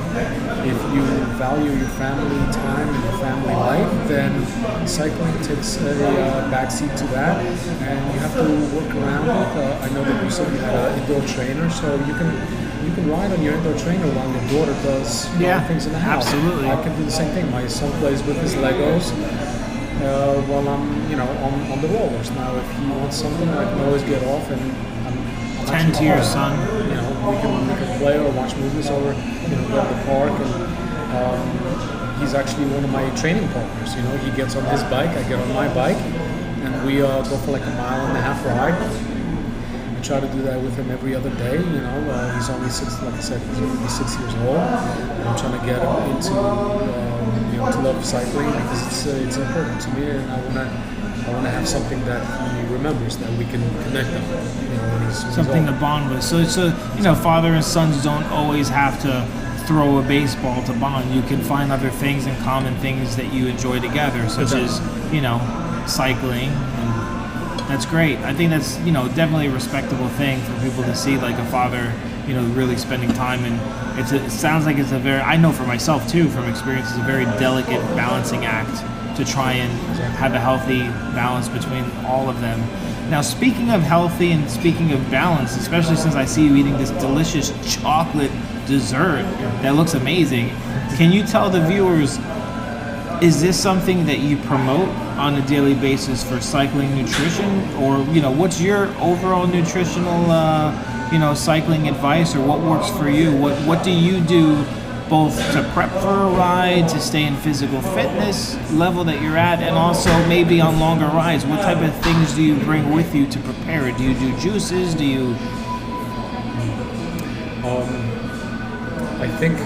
If you value your family time and your family life, then cycling takes a backseat to that, and you have to work around it. I know that you said you had an indoor trainer, so you can ride on your indoor trainer while your daughter does things in the house. Absolutely. I can do the same thing. My son plays with his Legos. While I'm, on the rollers. Now, if he wants something, I can always get off and I'm tend to your son. We can play or watch movies or go to the park. And he's actually one of my training partners. He gets on his bike, I get on my bike, and we go for like a 1.5 mile ride. I try to do that with him every other day. He's only 6, like I said, he's only 6 years old. And I'm trying to get him into to love cycling because it's important to me, and I want to have something that he remembers that we can connect on. When he's Something to bond with. So father and sons don't always have to throw a baseball to bond. You can find other things and common things that you enjoy together, such as cycling. That's great. I think that's, definitely a respectable thing for people to see, like a father, really spending time. And it sounds like it's I know for myself too, from experience, it's a very delicate balancing act to try and have a healthy balance between all of them. Now, speaking of healthy and speaking of balance, especially since I see you eating this delicious chocolate dessert that looks amazing, can you tell the viewers, is this something that you promote on a daily basis for cycling nutrition? Or, what's your overall nutritional, cycling advice, or what works for you? What do you do both to prep for a ride, to stay in physical fitness level that you're at, and also maybe on longer rides? What type of things do you bring with you to prepare it? Do you do juices? Do you... I think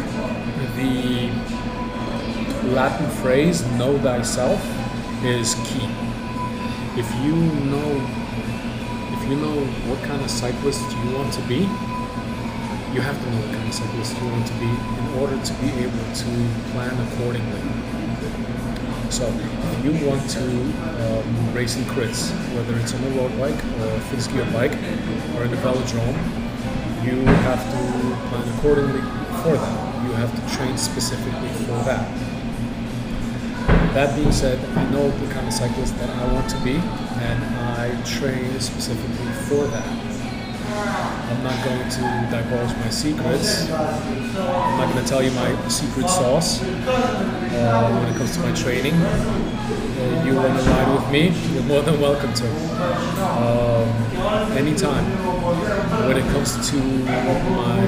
the Latin phrase, know thyself, is key. If you know what kind of cyclist you want to be, you have to know what kind of cyclist you want to be in order to be able to plan accordingly. So if you want to race in crits, whether it's on a road bike or a fixed gear bike or in a velodrome, you have to plan accordingly for that. You have to train specifically for that. That being said, I know the kind of cyclist that I want to be, and I train specifically for that. I'm not going to divulge my secrets. I'm not going to tell you my secret sauce when it comes to my training. You want to ride with me, you're more than welcome to. Anytime. When it comes to my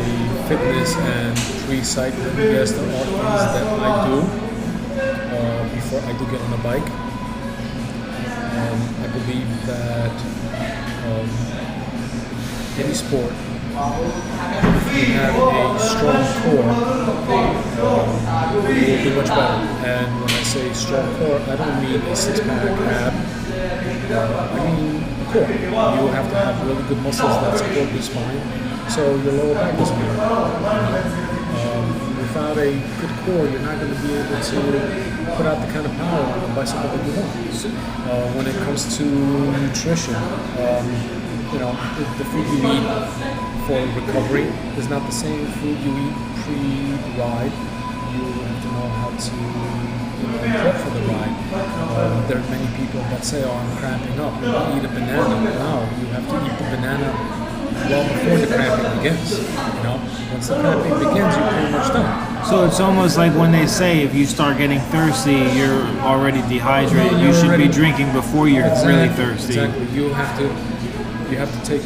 fitness and pre-cycling, yes, there are things that I do before I do get on a bike. I believe that any sport If you have a strong core, you will do much better. And when I say strong core, I don't mean a six-pack ab. I mean core. You have to have really good muscles that support your spine, so your lower back doesn't hurt. Without a good core, you're not going to be able to put out the kind of power on the bicycle that you want. When it comes to nutrition, the food you eat for recovery is not the same food you eat pre-ride. You have to know how to prep for the ride. There are many people that say, "Oh, I'm cramping up. I'll eat a banana." No, you have to eat the banana well before the cramping begins. Once the cramping begins, you're pretty much done. So it's almost like when they say if you start getting thirsty, you're already dehydrated. You should be drinking before you're really thirsty. Exactly. You have to take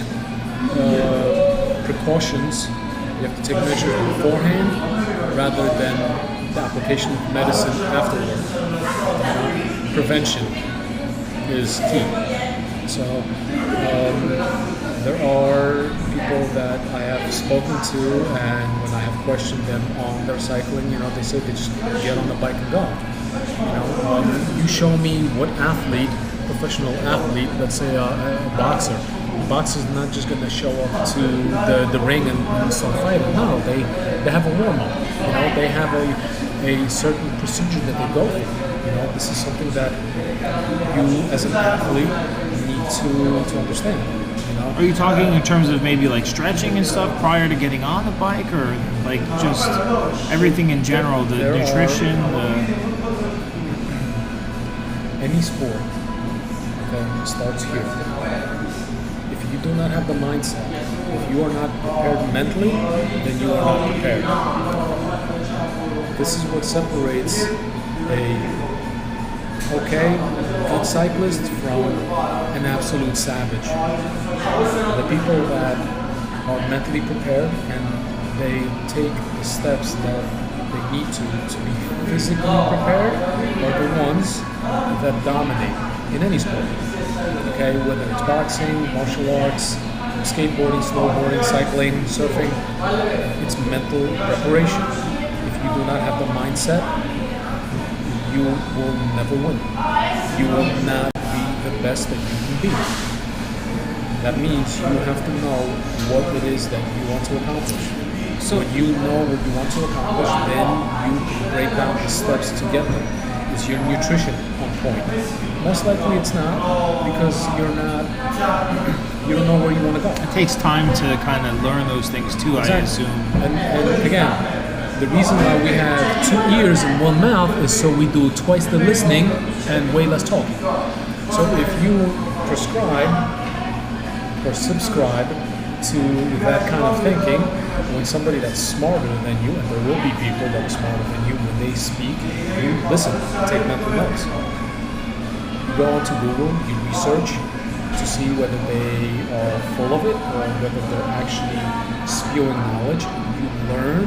precautions. You have to take measures beforehand rather than the application of medicine afterward. Prevention is key. So there are people that I have spoken to, and when I have questioned them on their cycling, they say they just get on the bike and go. You show me what athlete, professional athlete, let's say a boxer. The boxer's not just going to show up to the ring and start fighting. No, they have a warm-up. They have a certain procedure that they go through. This is something that you, as an athlete, need to understand. Are you talking in terms of maybe like stretching and stuff prior to getting on the bike, or like just everything in general, the nutrition, any sport starts here. If you do not have the mindset, if you are not prepared mentally, then you are not prepared. This is what separates a good cyclist from an absolute savage. The people that are mentally prepared and they take the steps that they need to be physically prepared are the ones that dominate in any sport. Whether it's boxing, martial arts, skateboarding, snowboarding, cycling, surfing, it's mental preparation. If you do not have the mindset, you will never win. You will not be the best that you can be. That means you have to know what it is that you want to accomplish. So when you know what you want to accomplish, then you can break down the steps to get there. Is your nutrition on point? Most likely it's not, because you don't know where you want to go. It takes time to kind of learn those things too, exactly. I assume. And again, the reason why we have 2 ears and 1 mouth is so we do twice the listening and way less talking. So if you prescribe or subscribe to that kind of thinking, when somebody that's smarter than you, and there will be people that are smarter than you, when they speak, you listen, take mental notes. You go onto Google, you research to see whether they are full of it or whether they're actually spewing knowledge. You learn,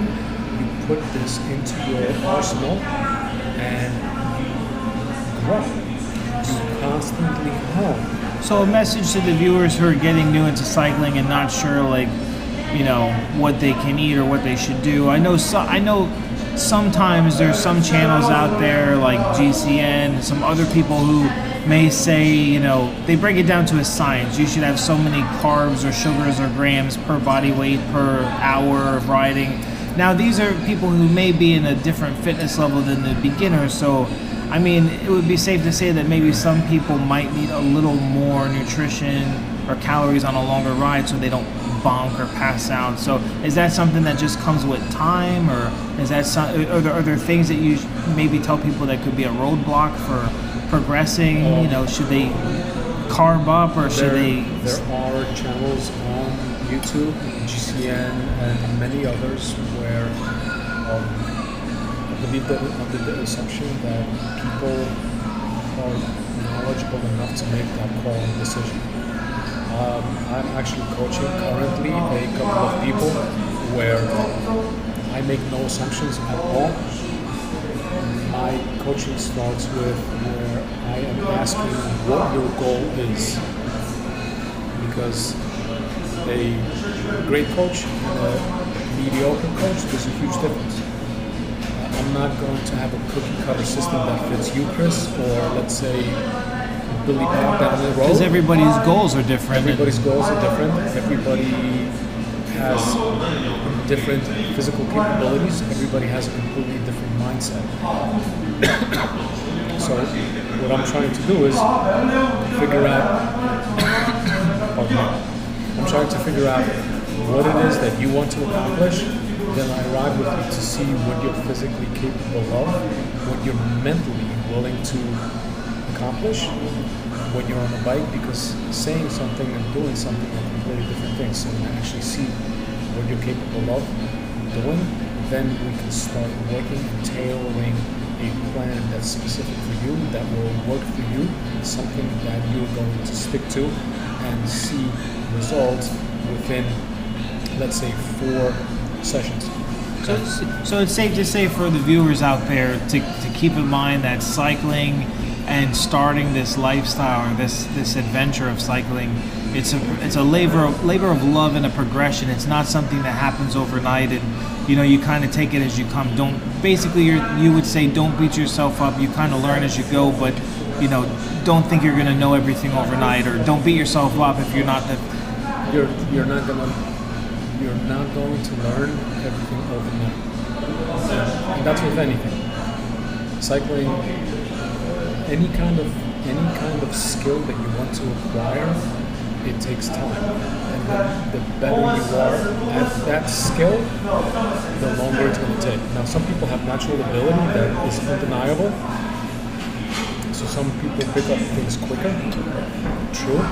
you put this into your arsenal, and you grow. You constantly hone. So a message to the viewers who are getting new into cycling and not sure, what they can eat or what they should do. I know sometimes there's some channels out there like GCN and some other people who may say, they break it down to a science. You should have so many carbs or sugars or grams per body weight per hour of riding. Now, these are people who may be in a different fitness level than the beginners, so it would be safe to say that maybe some people might need a little more nutrition or calories on a longer ride so they don't bonk or pass out. So is that something that just comes with time, or is that are there things that you maybe tell people that could be a roadblock for progressing? Should they carb up, or should they? There are channels on YouTube, GCN, and many others where I believe that under the assumption that people are knowledgeable enough to make that call and decision. I'm actually coaching currently a couple of people where I make no assumptions at all. My coaching starts with where I am asking what your goal is. Because a great coach and a mediocre coach, there's a huge difference. I'm not going to have a cookie cutter system that fits you, Chris, or let's say Billy Bob down the road. Because everybody's goals are different. Everybody's goals are different. Everybody has different physical capabilities. Everybody has a completely different mindset. So what I'm trying to do is figure out, pardon me, I'm trying to figure out what it is that you want to accomplish. Then I arrive with you to see what you're physically capable of, what you're mentally willing to accomplish when you're on a bike, because saying something and doing something are completely different things. So when I actually see what you're capable of doing, then we can start working and tailoring a plan that's specific for you, that will work for you, something that you're going to stick to and see results within, let's say, 4 sessions. So it's safe to say for the viewers out there to keep in mind that cycling and starting this lifestyle or this adventure of cycling, it's a labor of love and a progression. It's not something that happens overnight, and you kind of take it as you come. You would say don't beat yourself up. You kind of learn as you go, but don't think you're going to know everything overnight, or don't beat yourself up if you're not you're not going to learn everything overnight. And that's with anything. Cycling, any kind of skill that you want to acquire, it takes time. And the better you are at that skill, the longer it's going to take. Now, some people have natural ability that is undeniable. So some people pick up things quicker. True.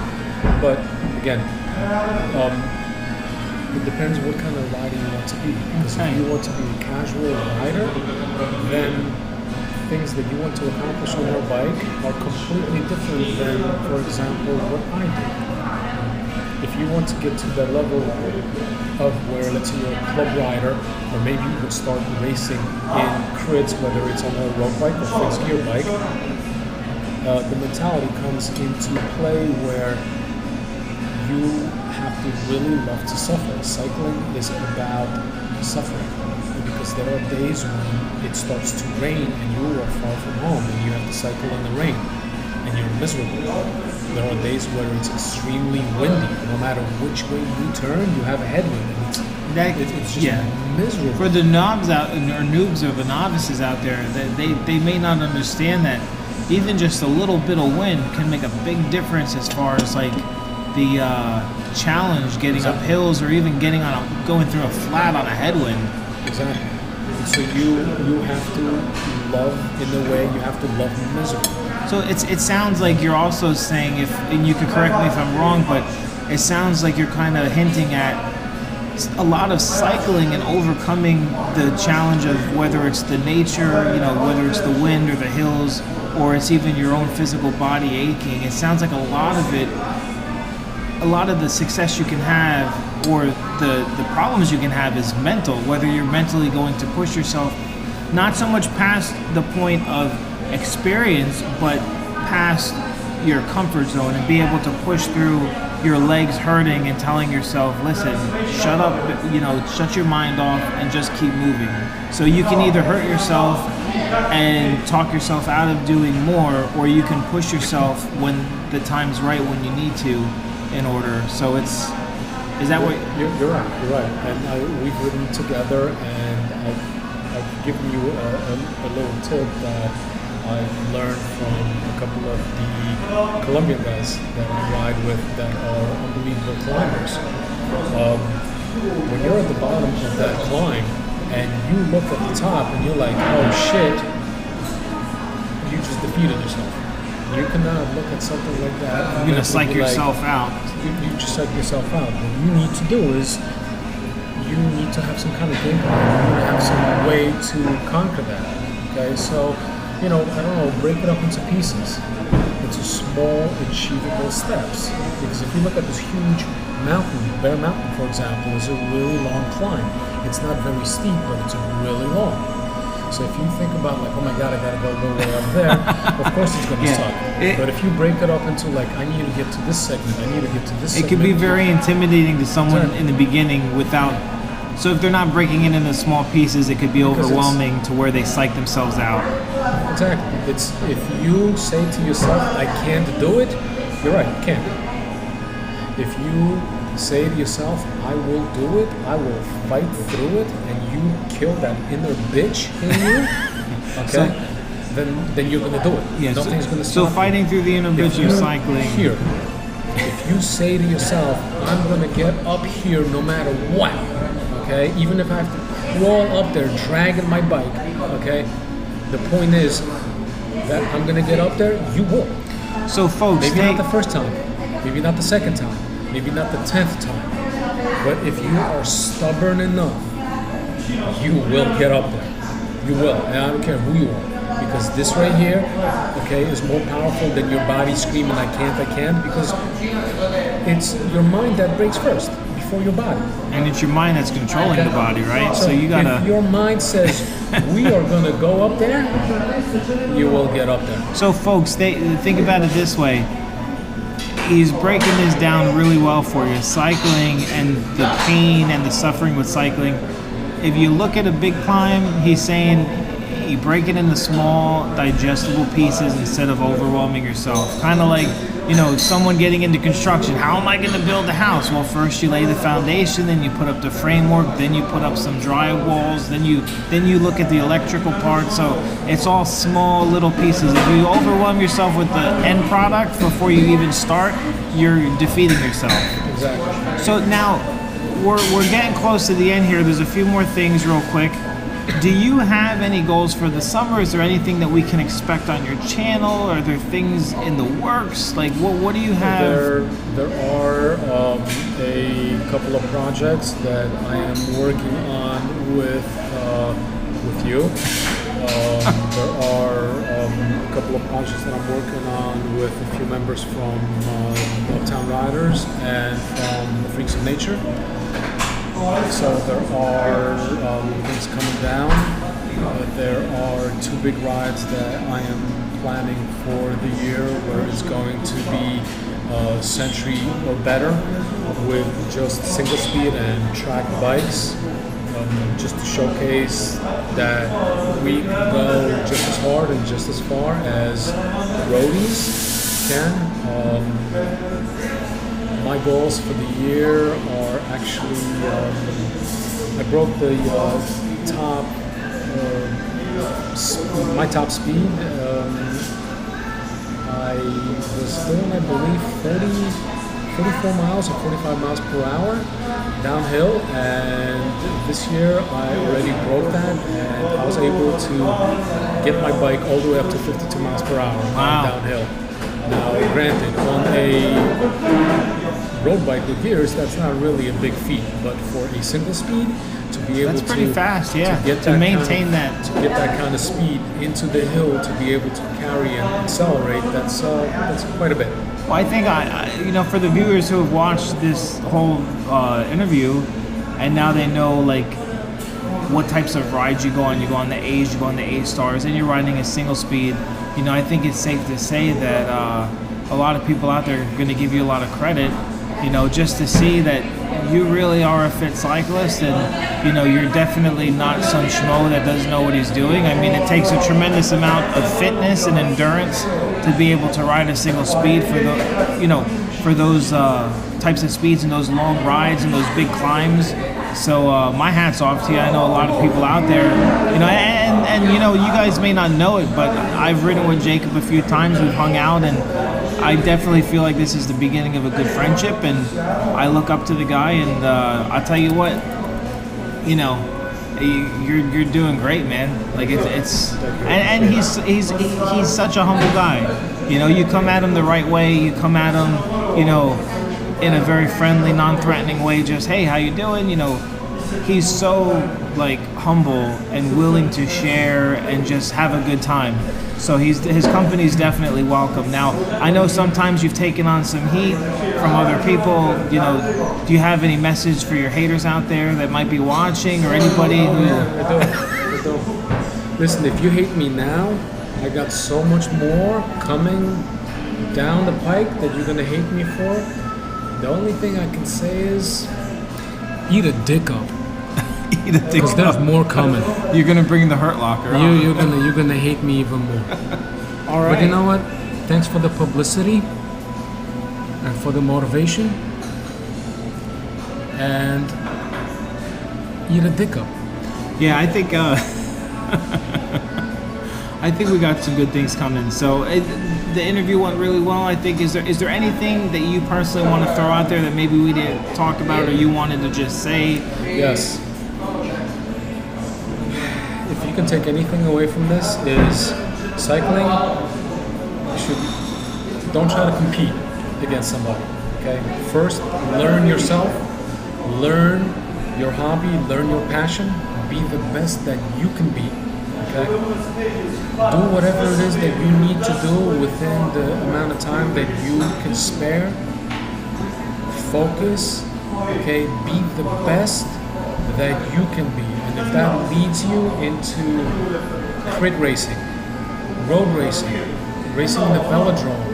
But again, it depends what kind of rider you want to be. Because if you want to be a casual rider, then things that you want to accomplish on your bike are completely different than, for example, what I do. If you want to get to the level of where, let's say, you're a club rider, or maybe you would start racing in crits, whether it's on a road bike or fixed gear bike, the mentality comes into play where you have to really love to suffer. Cycling is about suffering, because there are days when it starts to rain and you are far from home and you have to cycle in the rain and you're miserable. There are days where it's extremely windy. No matter which way you turn, you have a headwind, and it's just miserable. For the noobs or the novices out there, they may not understand that even just a little bit of wind can make a big difference as far as like the challenge getting up hills, or even going through a flat on a headwind. Exactly. So you have to love in the way you have to love misery. So it sounds like you're also saying, and you can correct me if I'm wrong, but it sounds like you're kind of hinting at a lot of cycling and overcoming the challenge of whether it's the nature, whether it's the wind or the hills, or it's even your own physical body aching. It sounds like a lot of the success you can have, or the problems you can have, is mental, whether you're mentally going to push yourself not so much past the point of experience, but past your comfort zone, and be able to push through your legs hurting and telling yourself, listen, shut up, shut your mind off and just keep moving. So you can either hurt yourself and talk yourself out of doing more, or you can push yourself when the time's right, when you need to, in order. So is that what you're right. And we've ridden together, and I've given you a little tip that I learned from a couple of the Colombian guys that I ride with that are unbelievable climbers. When you're at the bottom of that climb and you look at the top and you're like, oh shit, you just defeated yourself. You cannot look at something like that. You're going to psych yourself out. You just psych yourself out. What you need to do is you need to have some kind of game plan. You need to have some way to conquer that. Okay, so I don't know, break it up into pieces, into small, achievable steps. Because if you look at this huge mountain, Bear Mountain, for example, is a really long climb. It's not very steep, but it's really long. So if you think about like, oh my God, I gotta go way up there, of course it's gonna suck. But if you break it up into like, I need to get to this segment, I need to get to this segment. It could be very intimidating to someone in the beginning without, so if they're not breaking it into small pieces, it could be overwhelming to where they psych themselves out. Exactly. It's, if you say to yourself, I can't do it, you're right, you can't. If you say to yourself, I will do it, I will fight through it, and you kill that inner bitch in you, okay, then you're gonna do it. Yeah, Nothing's gonna stop so fighting you. through the inner bitch of cycling. Here, if you say to yourself, I'm gonna get up here no matter what, okay, even if I have to crawl up there dragging my bike, okay, the point is that I'm gonna get up there, you will. So folks, maybe not the first time, maybe not the second time, maybe not the 10th time, but if you are stubborn enough, you will get up there. You will, and I don't care who you are, because this right here, okay, is more powerful than your body screaming, I can't, because it's your mind that breaks first, before your body. And it's your mind that's controlling the body, right? So you gotta... If your mind says, we are gonna go up there, you will get up there. So folks, think about it this way. He's breaking this down really well for you. Cycling and the pain and the suffering with cycling. If you look at a big climb, he's saying you break it into small, digestible pieces instead of overwhelming yourself. Kind of like, someone getting into construction. How am I going to build a house? Well, first you lay the foundation, then you put up the framework, then you put up some drywalls, then you look at the electrical part. So it's all small little pieces. If you overwhelm yourself with the end product before you even start, you're defeating yourself. Exactly. So now we're getting close to the end here. There's a few more things real quick. Do you have any goals for the summer? Is there anything that we can expect on your channel? Are there things in the works? Like, what do you have? There are a couple of projects that I am working on with you. There are a couple of projects that I'm working on with a few members from Uptown Riders and from Freaks of Nature. So there are things coming down. There are two big rides that I am planning for the year, where it's going to be Century or better with just single speed and track bikes, just to showcase that we can go just as hard and just as far as roadies can. My goals for the year are actually, I broke the my top speed. I was doing, I believe, 44 miles or 45 miles per hour downhill, and this year I already broke that, and I was able to get my bike all the way up to 52 miles per hour downhill. Now, granted, on a road bike with gears, that's not really a big feat, but for a single speed, to be able that's pretty fast, yeah. To maintain that, to get that kind of speed into the hill, to be able to carry and accelerate, that's quite a bit. Well, I think for the viewers who have watched this whole interview, and now they know like what types of rides you go on. You go on the A's, you go on the A-Stars, and you're riding a single speed. I think it's safe to say that a lot of people out there are going to give you a lot of credit, just to see that you really are a fit cyclist, and you're definitely not some schmo that doesn't know what he's doing. I mean, it takes a tremendous amount of fitness and endurance to be able to ride a single speed for those types of speeds and those long rides and those big climbs. So my hat's off to you. I know a lot of people out there, and you guys may not know it, but I've ridden with Jacob a few times. We've hung out, and I definitely feel like this is the beginning of a good friendship, and I look up to the guy, and I'll tell you what, you're doing great, man. Like and he's such a humble guy. You come at him the right way. You come at him, in a very friendly, non-threatening way. Just, hey, how you doing? He's so like humble and willing to share and just have a good time. So his company's definitely welcome. Now, I know sometimes you've taken on some heat from other people. Do you have any message for your haters out there that might be watching, or anybody who? I do. Listen, if you hate me now, I got so much more coming down the pike that you're gonna hate me for. The only thing I can say is eat a dick up. Eat a dick Because there's up. more coming. You're gonna bring the Hurt Locker. Huh? You're gonna hate me even more. All right. But you know what? Thanks for the publicity and for the motivation. And eat a dick up. Yeah, I think I think we got some good things coming. So the interview went really well. I think is there anything that you personally want to throw out there that maybe we didn't talk about or you wanted to just say? Yes. If you can take anything away from this, is cycling. Don't try to compete against somebody. Okay. First, learn yourself. Learn your hobby. Learn your passion. Be the best that you can be. Okay? Do whatever it is that you need to do within the amount of time that you can spare. Focus. Okay? Be the best that you can be. And if that leads you into crit racing, road racing, racing in the velodrome,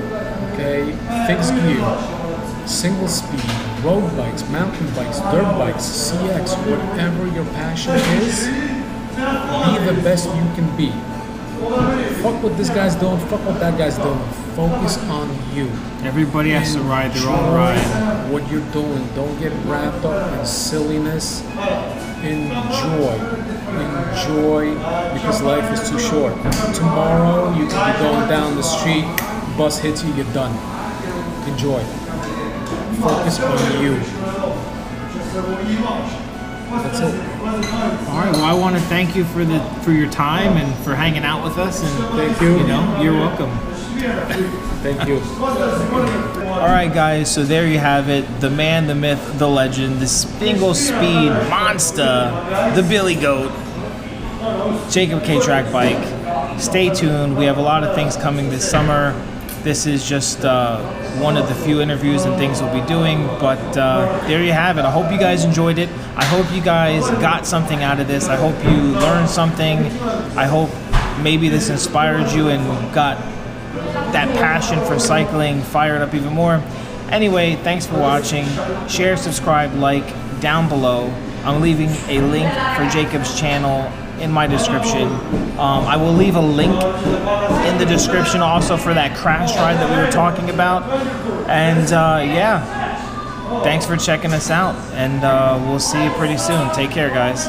okay, fixed gear, single speed, road bikes, mountain bikes, dirt bikes, CX, whatever your passion is, be the best you can be. Fuck what this guy's doing, fuck what that guy's doing. Focus on you. Everybody has to ride their own ride. What you're doing. Don't get wrapped up in silliness. Enjoy. Enjoy, because life is too short. Tomorrow you could be going down the street, bus hits you, you're done. Enjoy. Focus on you. That's it. All right. Well, I want to thank you for your time and for hanging out with us. And Thank you. You know, you're welcome. Thank you. All right, guys. So there you have it. The man, the myth, the legend, the single speed monster, the Billy Goat, Jacob K. Track Bike. Stay tuned. We have a lot of things coming this summer. This is just one of the few interviews and things we'll be doing, but there you have it. I hope you guys enjoyed it. I hope you guys got something out of this. I hope you learned something. I hope maybe this inspired you and got that passion for cycling fired up even more. Anyway, thanks for watching. Share, subscribe, like down below. I'm leaving a link for Jacob's channel in my description. I will leave a link in the description also for that crash ride that we were talking about. And yeah, thanks for checking us out, and we'll see you pretty soon. Take care, guys.